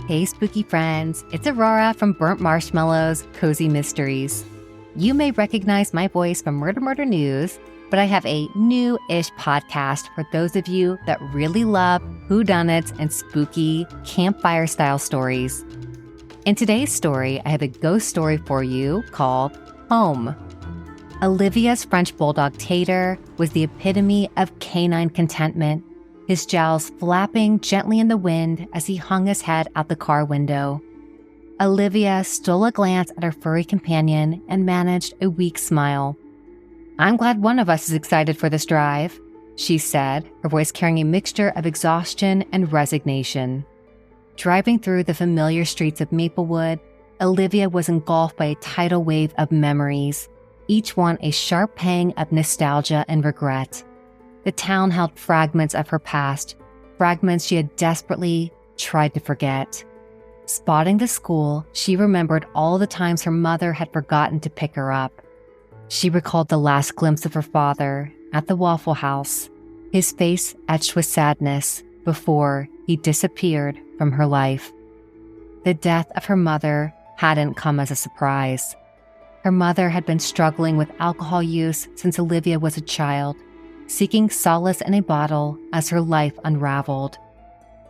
Hey, spooky friends, it's Aurora from Burnt Marshmallows Cozy Mysteries. You may recognize my voice from Murder News, but I have a new-ish podcast for those of you that really love whodunits and spooky campfire-style stories. In today's story, I have a ghost story for you called Home. Olivia's French bulldog Tater was the epitome of canine contentment, his jowls flapping gently in the wind as he hung his head out the car window. Olivia stole a glance at her furry companion and managed a weak smile. "I'm glad one of us is excited for this drive," she said, her voice carrying a mixture of exhaustion and resignation. Driving through the familiar streets of Maplewood, Olivia was engulfed by a tidal wave of memories, each one a sharp pang of nostalgia and regret. The town held fragments of her past, fragments she had desperately tried to forget. Spotting the school, she remembered all the times her mother had forgotten to pick her up. She recalled the last glimpse of her father at the Waffle House, his face etched with sadness before he disappeared from her life. The death of her mother hadn't come as a surprise. Her mother had been struggling with alcohol use since Olivia was a child, seeking solace in a bottle as her life unraveled.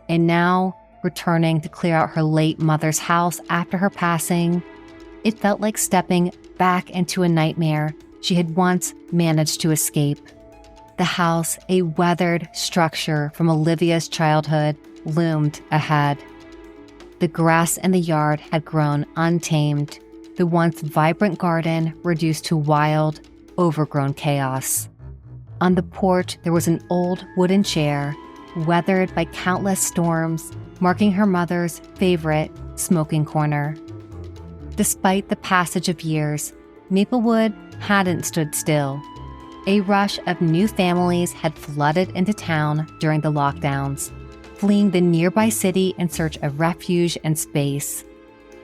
And now, returning to clear out her late mother's house after her passing, it felt like stepping back into a nightmare she had once managed to escape. The house, a weathered structure from Olivia's childhood, loomed ahead. The grass in the yard had grown untamed, the once vibrant garden reduced to wild, overgrown chaos. On the porch, there was an old wooden chair, weathered by countless storms, marking her mother's favorite smoking corner. Despite the passage of years, Maplewood hadn't stood still. A rush of new families had flooded into town during the lockdowns, fleeing the nearby city in search of refuge and space.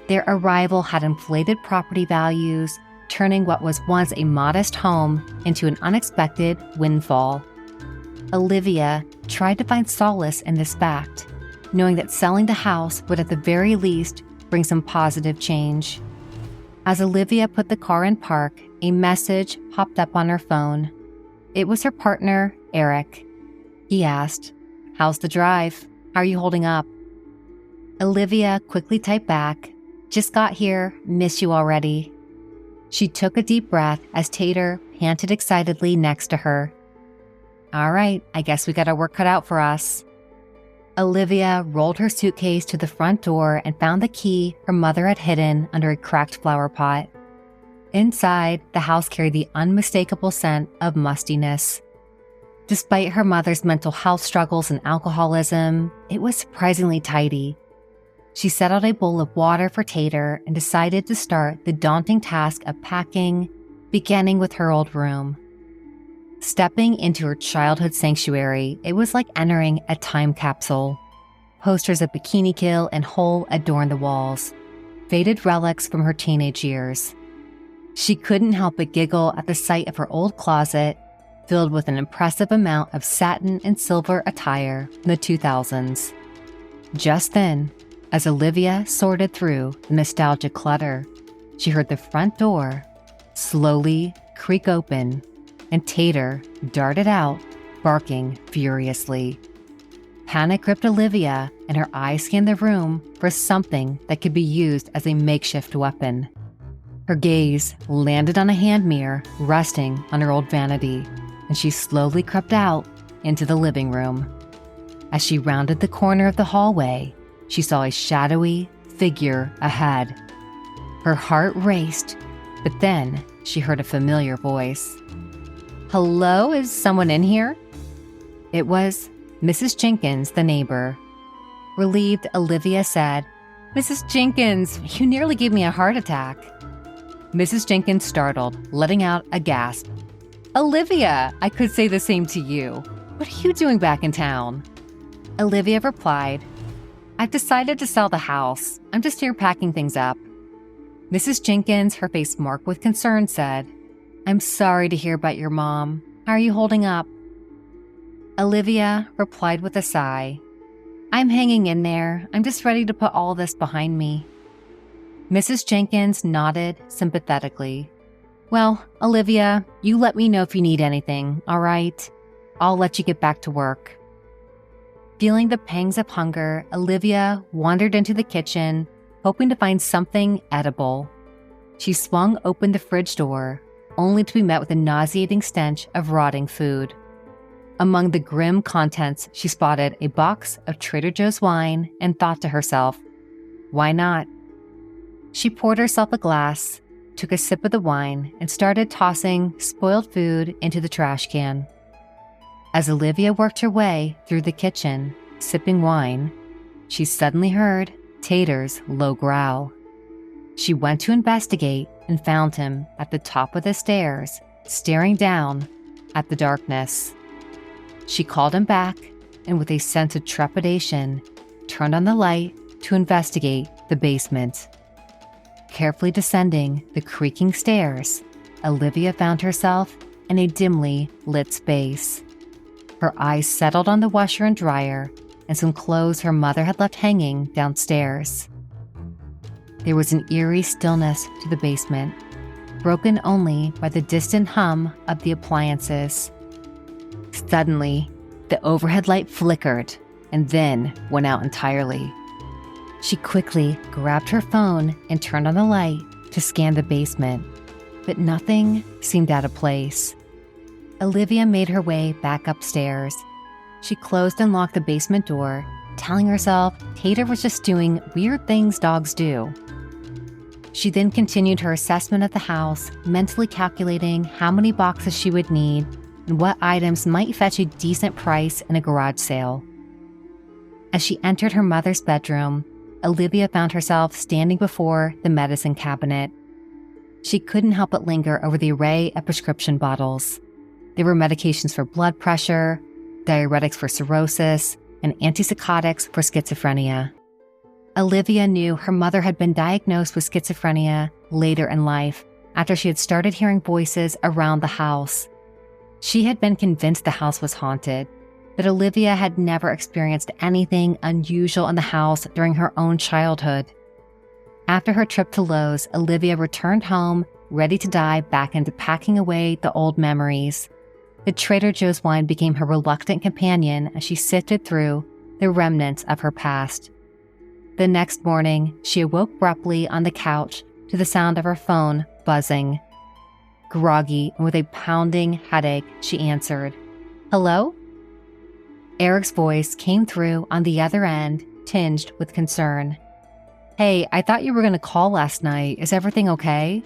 Their arrival had inflated property values, turning what was once a modest home into an unexpected windfall. Olivia tried to find solace in this fact, knowing that selling the house would at the very least bring some positive change. As Olivia put the car in park, a message popped up on her phone. It was her partner, Eric. He asked, "How's the drive? How are you holding up?" Olivia quickly typed back, "Just got here, miss you already." She took a deep breath as Tater panted excitedly next to her. "All right, I guess we got our work cut out for us." Olivia rolled her suitcase to the front door and found the key her mother had hidden under a cracked flower pot. Inside, the house carried the unmistakable scent of mustiness. Despite her mother's mental health struggles and alcoholism, it was surprisingly tidy. She set out a bowl of water for Tater and decided to start the daunting task of packing, beginning with her old room. Stepping into her childhood sanctuary, it was like entering a time capsule. Posters of Bikini Kill and Hole adorned the walls, faded relics from her teenage years. She couldn't help but giggle at the sight of her old closet, filled with an impressive amount of satin and silver attire from the 2000s. Just then, as Olivia sorted through the nostalgic clutter, she heard the front door slowly creak open, and Tater darted out, barking furiously. Panic gripped Olivia, and her eyes scanned the room for something that could be used as a makeshift weapon. Her gaze landed on a hand mirror resting on her old vanity, and she slowly crept out into the living room. As she rounded the corner of the hallway, she saw a shadowy figure ahead. Her heart raced, but then she heard a familiar voice. "Hello, is someone in here?" It was Mrs. Jenkins, the neighbor. Relieved, Olivia said, "Mrs. Jenkins, you nearly gave me a heart attack." Mrs. Jenkins startled, letting out a gasp. "Olivia, I could say the same to you. What are you doing back in town?" Olivia replied, "I've decided to sell the house. I'm just here packing things up." Mrs. Jenkins, her face marked with concern, said, "I'm sorry to hear about your mom. How are you holding up?" Olivia replied with a sigh, "I'm hanging in there. I'm just ready to put all this behind me." Mrs. Jenkins nodded sympathetically. "Well, Olivia, you let me know if you need anything, all right? I'll let you get back to work." Feeling the pangs of hunger, Olivia wandered into the kitchen, hoping to find something edible. She swung open the fridge door, only to be met with a nauseating stench of rotting food. Among the grim contents, she spotted a box of Trader Joe's wine and thought to herself, why not? She poured herself a glass, took a sip of the wine, and started tossing spoiled food into the trash can. As Olivia worked her way through the kitchen, sipping wine, she suddenly heard Tater's low growl. She went to investigate and found him at the top of the stairs, staring down at the darkness. She called him back and with a sense of trepidation, turned on the light to investigate the basement. Carefully descending the creaking stairs, Olivia found herself in a dimly lit space. Her eyes settled on the washer and dryer and some clothes her mother had left hanging downstairs. There was an eerie stillness to the basement, broken only by the distant hum of the appliances. Suddenly, the overhead light flickered and then went out entirely. She quickly grabbed her phone and turned on the light to scan the basement, but nothing seemed out of place. Olivia made her way back upstairs. She closed and locked the basement door, telling herself Tater was just doing weird things dogs do. She then continued her assessment of the house, mentally calculating how many boxes she would need and what items might fetch a decent price in a garage sale. As she entered her mother's bedroom, Olivia found herself standing before the medicine cabinet. She couldn't help but linger over the array of prescription bottles. There were medications for blood pressure, diuretics for cirrhosis, and antipsychotics for schizophrenia. Olivia knew her mother had been diagnosed with schizophrenia later in life, after she had started hearing voices around the house. She had been convinced the house was haunted, but Olivia had never experienced anything unusual in the house during her own childhood. After her trip to Lowe's, Olivia returned home, ready to dive back into packing away the old memories. The Trader Joe's wine became her reluctant companion as she sifted through the remnants of her past. The next morning, she awoke abruptly on the couch to the sound of her phone buzzing. Groggy and with a pounding headache, she answered. "Hello?" Eric's voice came through on the other end, tinged with concern. "Hey, I thought you were going to call last night. Is everything okay?"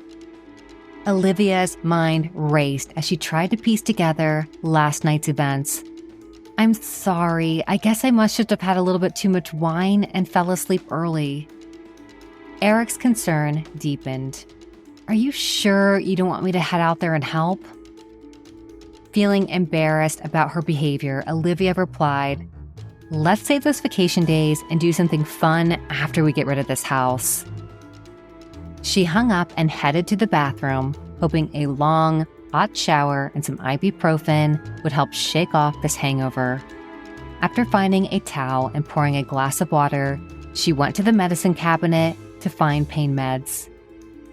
Olivia's mind raced as she tried to piece together last night's events. "I'm sorry. I guess I must just have had a little bit too much wine and fell asleep early." Eric's concern deepened. "Are you sure you don't want me to head out there and help?" Feeling embarrassed about her behavior, Olivia replied, "Let's save those vacation days and do something fun after we get rid of this house." She hung up and headed to the bathroom, hoping a long, hot shower and some ibuprofen would help shake off this hangover. After finding a towel and pouring a glass of water, she went to the medicine cabinet to find pain meds.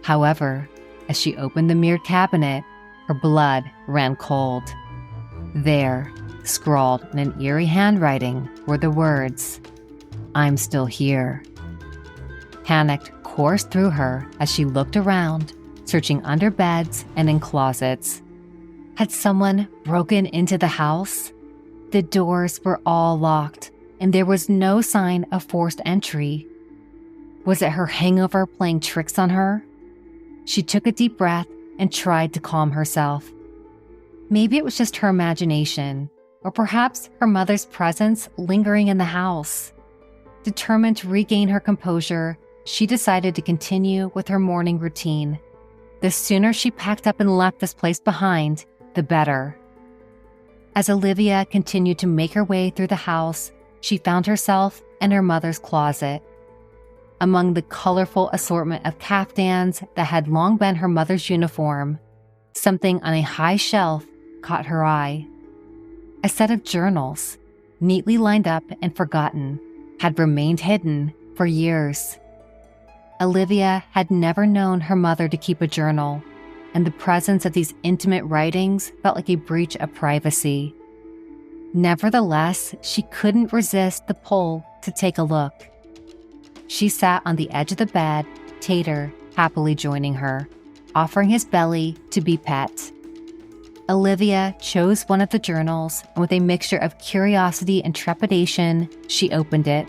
However, as she opened the mirrored cabinet, her blood ran cold. There, scrawled in an eerie handwriting, were the words, "I'm still here." Panic coursed through her as she looked around, searching under beds and in closets. Had someone broken into the house? The doors were all locked, and there was no sign of forced entry. Was it her hangover playing tricks on her? She took a deep breath and tried to calm herself. Maybe it was just her imagination, or perhaps her mother's presence lingering in the house. Determined to regain her composure, she decided to continue with her morning routine. The sooner she packed up and left this place behind, the better. As Olivia continued to make her way through the house, she found herself in her mother's closet. Among the colorful assortment of caftans that had long been her mother's uniform, something on a high shelf caught her eye. A set of journals, neatly lined up and forgotten, had remained hidden for years. Olivia had never known her mother to keep a journal, and the presence of these intimate writings felt like a breach of privacy. Nevertheless, she couldn't resist the pull to take a look. She sat on the edge of the bed, Tater happily joining her, offering his belly to be pet. Olivia chose one of the journals, and with a mixture of curiosity and trepidation, she opened it.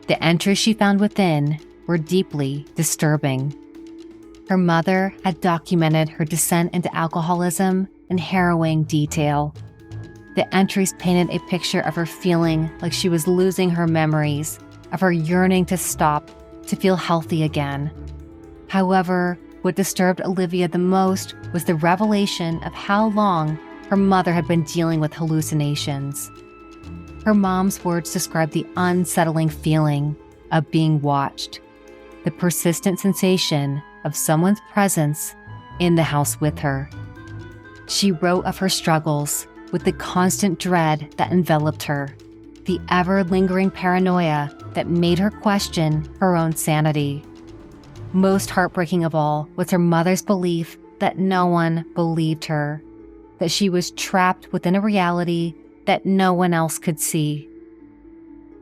The entries she found within were deeply disturbing. Her mother had documented her descent into alcoholism in harrowing detail. The entries painted a picture of her feeling like she was losing her memories, of her yearning to stop, to feel healthy again. However, what disturbed Olivia the most was the revelation of how long her mother had been dealing with hallucinations. Her mom's words described the unsettling feeling, of being watched, the persistent sensation of someone's presence in the house with her. She wrote of her struggles with the constant dread that enveloped her, the ever-lingering paranoia that made her question her own sanity. Most heartbreaking of all was her mother's belief that no one believed her, that she was trapped within a reality that no one else could see.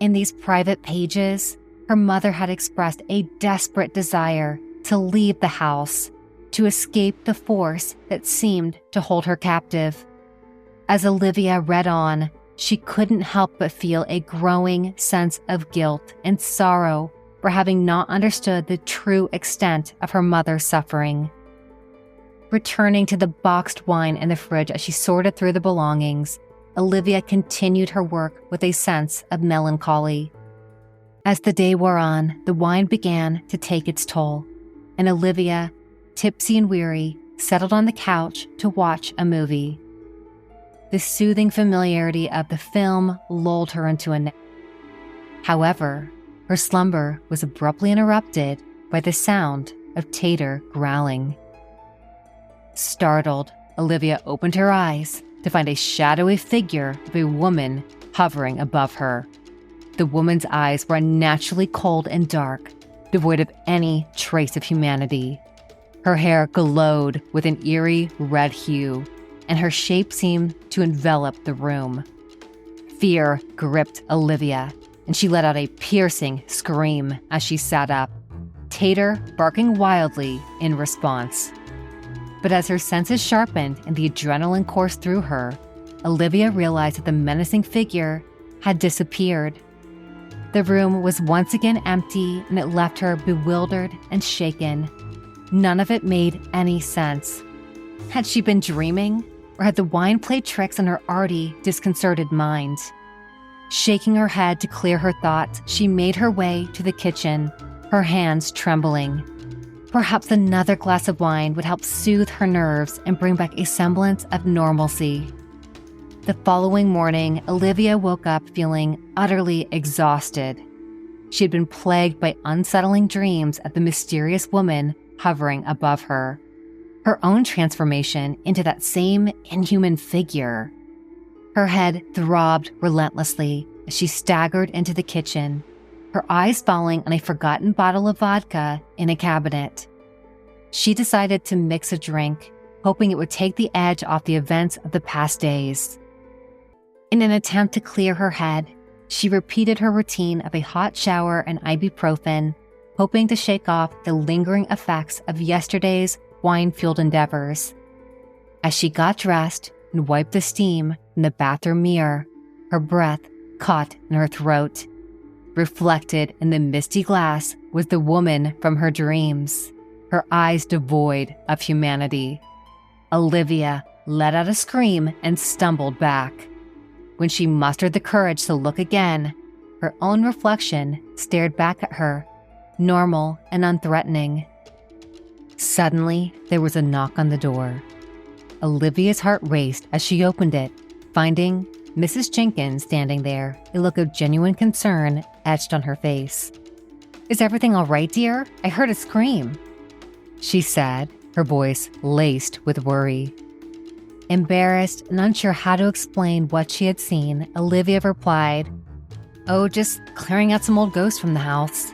In these private pages, her mother had expressed a desperate desire to leave the house, to escape the force that seemed to hold her captive. As Olivia read on, she couldn't help but feel a growing sense of guilt and sorrow for having not understood the true extent of her mother's suffering. Returning to the boxed wine in the fridge as she sorted through the belongings, Olivia continued her work with a sense of melancholy. As the day wore on, the wine began to take its toll, and Olivia, tipsy and weary, settled on the couch to watch a movie. The soothing familiarity of the film lulled her into a nap. However, her slumber was abruptly interrupted by the sound of Tater growling. Startled, Olivia opened her eyes to find a shadowy figure of a woman hovering above her. The woman's eyes were unnaturally cold and dark, devoid of any trace of humanity. Her hair glowed with an eerie red hue, and her shape seemed to envelop the room. Fear gripped Olivia, and she let out a piercing scream as she sat up, Tater barking wildly in response. But as her senses sharpened and the adrenaline coursed through her, Olivia realized that the menacing figure had disappeared. The room was once again empty, and it left her bewildered and shaken. None of it made any sense. Had she been dreaming, or had the wine played tricks on her already disconcerted mind? Shaking her head to clear her thoughts, she made her way to the kitchen, her hands trembling. Perhaps another glass of wine would help soothe her nerves and bring back a semblance of normalcy. The following morning, Olivia woke up feeling utterly exhausted. She had been plagued by unsettling dreams of the mysterious woman hovering above her, her own transformation into that same inhuman figure. Her head throbbed relentlessly as she staggered into the kitchen, her eyes falling on a forgotten bottle of vodka in a cabinet. She decided to mix a drink, hoping it would take the edge off the events of the past days. In an attempt to clear her head, she repeated her routine of a hot shower and ibuprofen, hoping to shake off the lingering effects of yesterday's wine-fueled endeavors. As she got dressed and wiped the steam in the bathroom mirror, her breath caught in her throat. Reflected in the misty glass was the woman from her dreams, her eyes devoid of humanity. Olivia let out a scream and stumbled back. When she mustered the courage to look again, her own reflection stared back at her, normal and unthreatening. Suddenly, there was a knock on the door. Olivia's heart raced as she opened it, finding Mrs. Jenkins standing there, a look of genuine concern etched on her face. "Is everything all right, dear? I heard a scream," she said, her voice laced with worry. Embarrassed and unsure how to explain what she had seen, Olivia replied, "Oh, just clearing out some old ghosts from the house."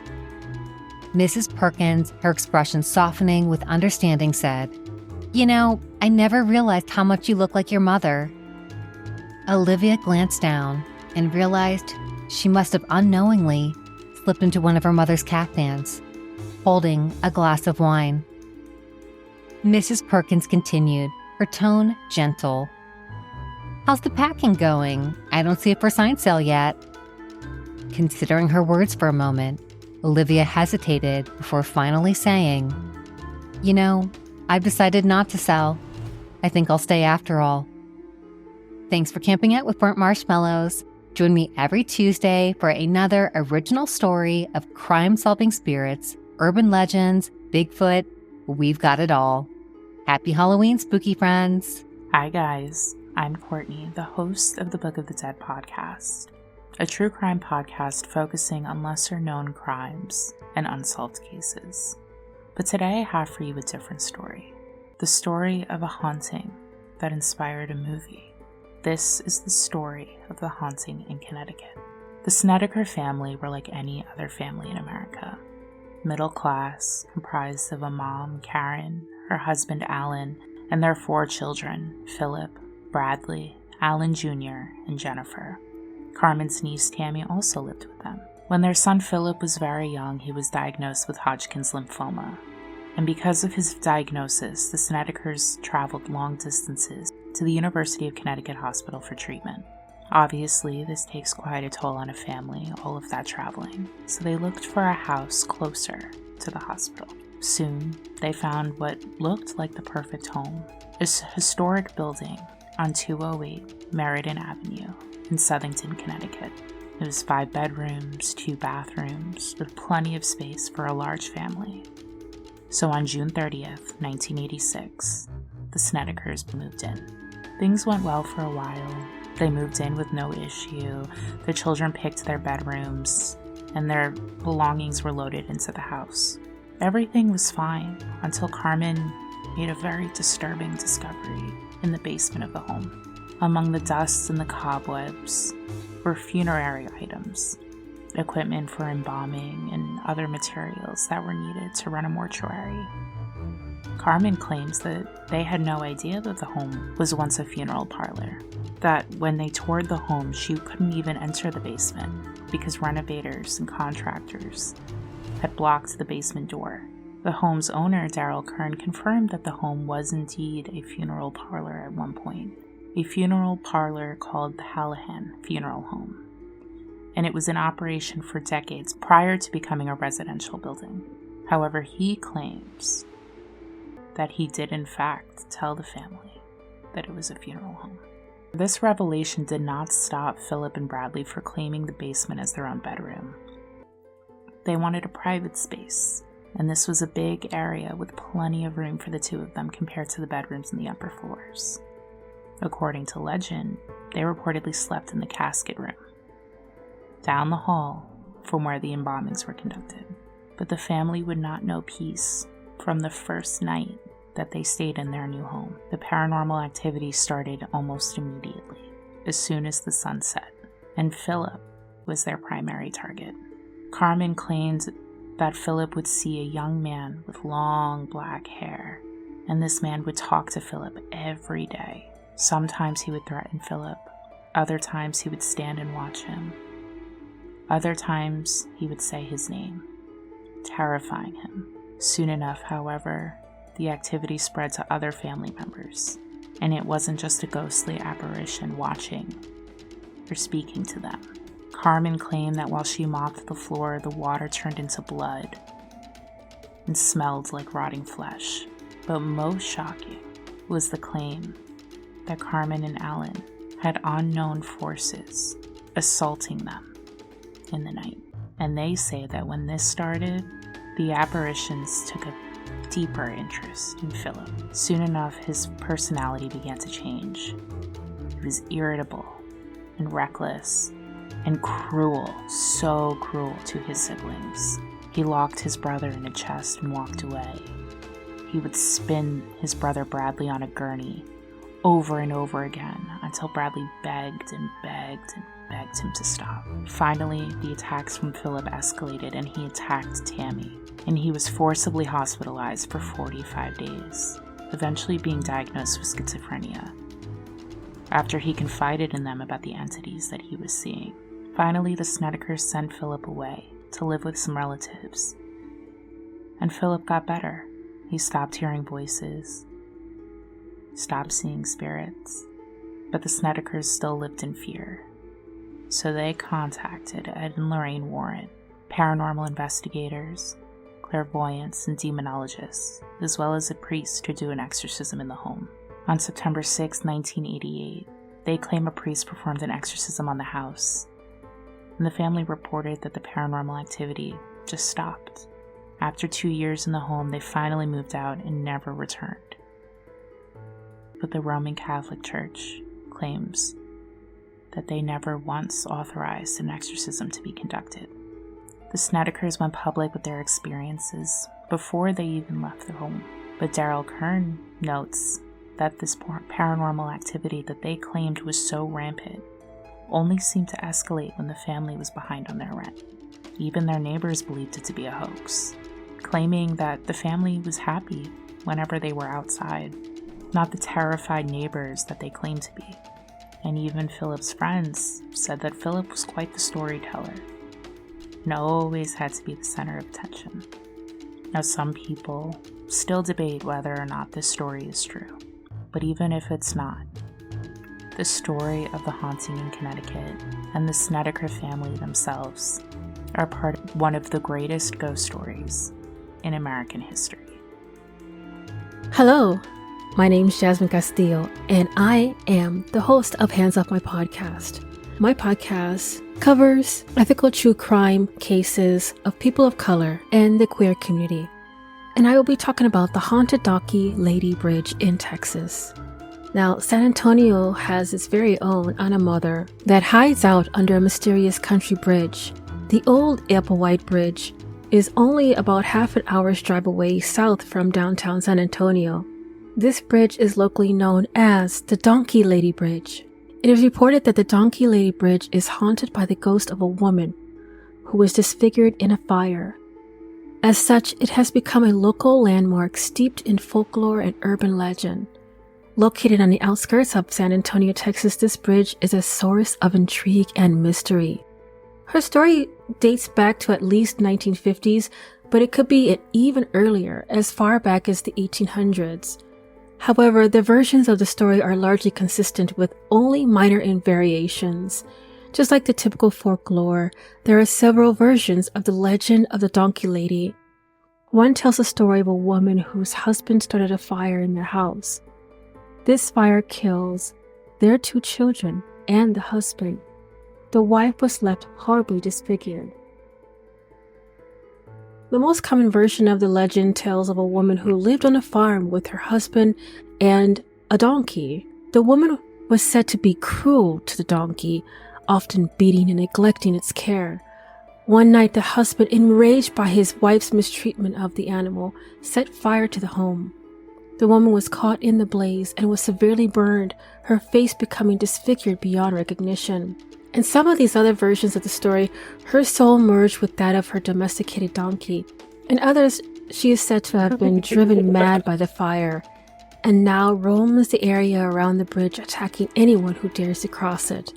Mrs. Perkins, her expression softening with understanding, said, "You know, I never realized how much you look like your mother." Olivia glanced down and realized she must have unknowingly slipped into one of her mother's caftans, holding a glass of wine. Mrs. Perkins continued, her tone gentle. "How's the packing going? I don't see it for sign sale yet." Considering her words for a moment, Olivia hesitated before finally saying, "You know, I've decided not to sell. I think I'll stay after all." Thanks for camping out with Burnt Marshmallows. Join me every Tuesday for another original story of crime-solving spirits, urban legends, Bigfoot. We've got it all. Happy Halloween, spooky friends. Hi guys, I'm Courtney, the host of the Book of the Dead podcast. a true crime podcast focusing on lesser known crimes and unsolved cases. But today I have for you a different story. The story of a haunting that inspired a movie. This is the story of the haunting in Connecticut. The Snedeker family were like any other family in America. Middle class, comprised of a mom, Karen, her husband, Alan, and their 4 children, Philip, Bradley, Alan Jr., and Jennifer. Carmen's niece, Tammy, also lived with them. When their son Philip was very young, he was diagnosed with Hodgkin's lymphoma. And because of his diagnosis, the Snedekers traveled long distances to the University of Connecticut Hospital for treatment. Obviously, this takes quite a toll on a family, all of that traveling, so they looked for a house closer to the hospital. Soon, they found what looked like the perfect home, a historic building on 208 Meriden Avenue in Southington, Connecticut. It was 5 bedrooms, 2 bathrooms, with plenty of space for a large family. So on June 30th, 1986, the Snedekers moved in. Things went well for a while. They moved in with no issue. The children picked their bedrooms, and their belongings were loaded into the house. Everything was fine until Carmen made a very disturbing discovery in the basement of the home. Among the dust and the cobwebs were funerary items, equipment for embalming, and other materials that were needed to run a mortuary. Carmen claims that they had no idea that the home was once a funeral parlor, that when they toured the home, she couldn't even enter the basement because renovators and contractors had blocked the basement door. The home's owner, Daryl Kern, confirmed that the home was indeed a funeral parlor at one point, a funeral parlor called the Hallahan Funeral Home, and it was in operation for decades prior to becoming a residential building. However, he claims that he did in fact tell the family that it was a funeral home. This revelation did not stop Philip and Bradley from claiming the basement as their own bedroom. They wanted a private space, and this was a big area with plenty of room for the 2 of them compared to the bedrooms in the upper floors. According to legend, they reportedly slept in the casket room, down the hall from where the embalmings were conducted. But the family would not know peace from the first night that they stayed in their new home. The paranormal activity started almost immediately, as soon as the sun set, and Philip was their primary target. Carmen claimed that Philip would see a young man with long black hair, and this man would talk to Philip every day. Sometimes he would threaten Philip, other times he would stand and watch him. Other times he would say his name, terrifying him. Soon enough, however, the activity spread to other family members, and it wasn't just a ghostly apparition watching or speaking to them. Carmen claimed that while she mopped the floor, the water turned into blood and smelled like rotting flesh. But most shocking was the claim that Carmen and Alan had unknown forces assaulting them in the night. And they say that when this started, the apparitions took a deeper interest in Philip. Soon enough, his personality began to change. He was irritable and reckless and cruel, so cruel to his siblings. He locked his brother in a chest and walked away. He would spin his brother Bradley on a gurney over and over again until Bradley begged and begged and begged him to stop. Finally, the attacks from Philip escalated and he attacked Tammy, and he was forcibly hospitalized for 45 days, eventually being diagnosed with schizophrenia, after he confided in them about the entities that he was seeing. Finally, the Snedekers sent Philip away to live with some relatives, and Philip got better. He stopped hearing voices, stopped seeing spirits, but the Snedekers still lived in fear. So they contacted Ed and Lorraine Warren, paranormal investigators, clairvoyants, and demonologists, as well as a priest to do an exorcism in the home. On September 6, 1988, they claim a priest performed an exorcism on the house, and the family reported that the paranormal activity just stopped. After 2 years in the home, they finally moved out and never returned. But the Roman Catholic Church claims that they never once authorized an exorcism to be conducted. The Snedekers went public with their experiences before they even left their home. But Daryl Kern notes that this paranormal activity that they claimed was so rampant only seemed to escalate when the family was behind on their rent. Even their neighbors believed it to be a hoax, claiming that the family was happy whenever they were outside, not the terrified neighbors that they claimed to be. And even Philip's friends said that Philip was quite the storyteller and always had to be the center of attention. Now, some people still debate whether or not this story is true, but even if it's not, the story of the haunting in Connecticut and the Snedeker family themselves are part of one of the greatest ghost stories in American history. Hello, my name's Jasmine Castillo, and I am the host of Hands Off My Podcast. My podcast covers ethical true crime cases of people of color and the queer community. And I will be talking about the haunted Donkey Lady Bridge in Texas. Now, San Antonio has its very own Anna Mother that hides out under a mysterious country bridge. The old Applewhite Bridge is only about half an hour's drive away south from downtown San Antonio. This bridge is locally known as the Donkey Lady Bridge. It is reported that the Donkey Lady Bridge is haunted by the ghost of a woman who was disfigured in a fire. As such, it has become a local landmark steeped in folklore and urban legend. Located on the outskirts of San Antonio, Texas, this bridge is a source of intrigue and mystery. Her story dates back to at least 1950s, but it could be even earlier, as far back as the 1800s. However, the versions of the story are largely consistent with only minor variations. Just like the typical folklore, there are several versions of the legend of the Donkey Lady. One tells the story of a woman whose husband started a fire in their house. This fire kills their 2 children and the husband. The wife was left horribly disfigured. The most common version of the legend tells of a woman who lived on a farm with her husband and a donkey. The woman was said to be cruel to the donkey, often beating and neglecting its care. One night, the husband, enraged by his wife's mistreatment of the animal, set fire to the home. The woman was caught in the blaze and was severely burned, her face becoming disfigured beyond recognition. In some of these other versions of the story, her soul merged with that of her domesticated donkey. In others, she is said to have been driven mad by the fire, and now roams the area around the bridge, attacking anyone who dares to cross it.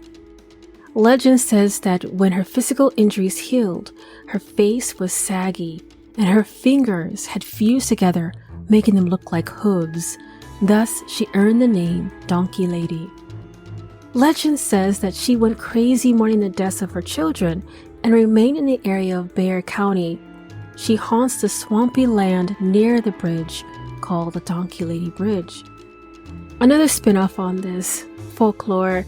Legend says that when her physical injuries healed, her face was saggy, and her fingers had fused together, making them look like hooves. Thus, she earned the name Donkey Lady. Legend says that she went crazy mourning the deaths of her children and remained in the area of Bexar County. She haunts the swampy land near the bridge called the Donkey Lady Bridge. Another spin-off on this folklore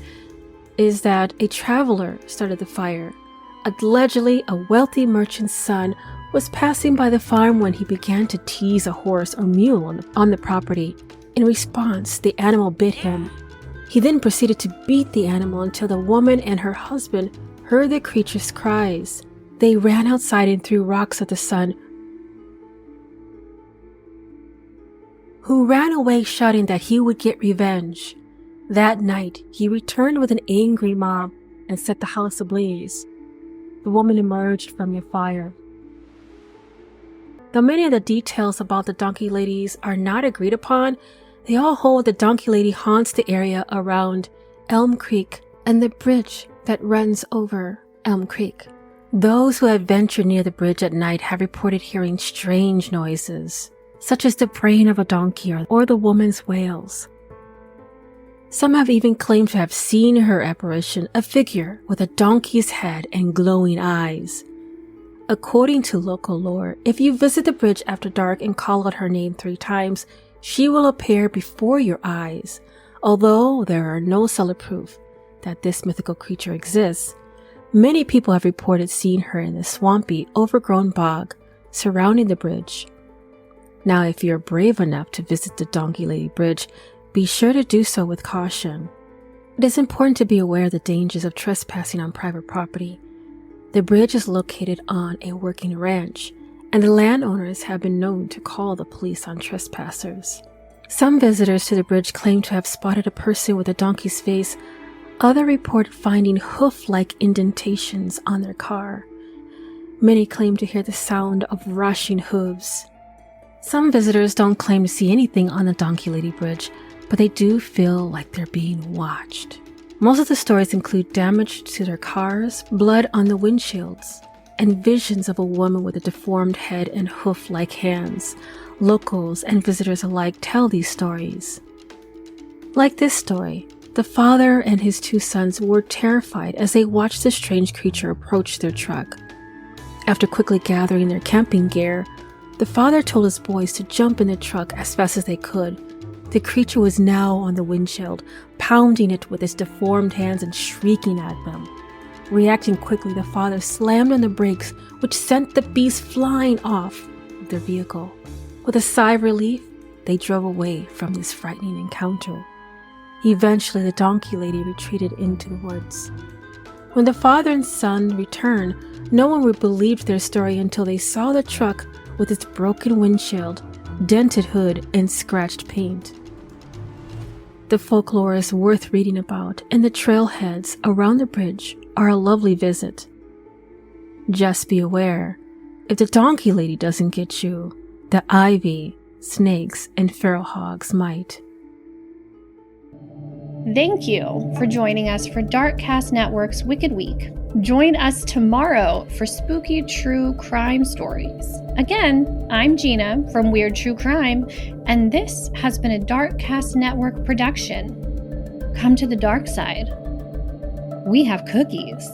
is that a traveler started the fire. Allegedly, a wealthy merchant's son was passing by the farm when he began to tease a horse or mule on the property. In response, the animal bit him. He then proceeded to beat the animal until the woman and her husband heard the creature's cries. They ran outside and threw rocks at the son, who ran away shouting that he would get revenge. That night, he returned with an angry mob and set the house ablaze. The woman emerged from the fire. Though many of the details about the Donkey Ladies are not agreed upon, they all hold the Donkey Lady haunts the area around Elm Creek and the bridge that runs over Elm Creek. Those who have ventured near the bridge at night have reported hearing strange noises, such as the braying of a donkey or the woman's wails. Some have even claimed to have seen her apparition, a figure with a donkey's head and glowing eyes. According to local lore, if you visit the bridge after dark and call out her name 3 times, she will appear before your eyes. Although there are no solid proof that this mythical creature exists, many people have reported seeing her in the swampy, overgrown bog surrounding the bridge. Now, if you're brave enough to visit the Donkey Lady Bridge, be sure to do so with caution. It is important to be aware of the dangers of trespassing on private property. The bridge is located on a working ranch, and the landowners have been known to call the police on trespassers. Some visitors to the bridge claim to have spotted a person with a donkey's face. Others reported finding hoof-like indentations on their car. Many claim to hear the sound of rushing hooves. Some visitors don't claim to see anything on the Donkey Lady Bridge, but they do feel like they're being watched. Most of the stories include damage to their cars, blood on the windshields, and visions of a woman with a deformed head and hoof-like hands. Locals and visitors alike tell these stories. Like this story, the father and his 2 sons were terrified as they watched the strange creature approach their truck. After quickly gathering their camping gear, the father told his boys to jump in the truck as fast as they could. The creature was now on the windshield, pounding it with its deformed hands and shrieking at them. Reacting quickly, the father slammed on the brakes, which sent the beast flying off of their vehicle. With a sigh of relief, they drove away from this frightening encounter. Eventually, the Donkey Lady retreated into the woods. When the father and son returned, no one would believe their story until they saw the truck with its broken windshield, dented hood, and scratched paint. The folklore is worth reading about, and the trailheads around the bridge are a lovely visit. Just be aware, if the Donkey Lady doesn't get you, the ivy, snakes, and feral hogs might. Thank you for joining us for Darkcast Network's Wicked Week. Join us tomorrow for spooky true crime stories. Again, I'm Gina from Weird True Crime, and this has been a Darkcast Network production. Come to the dark side. We have cookies.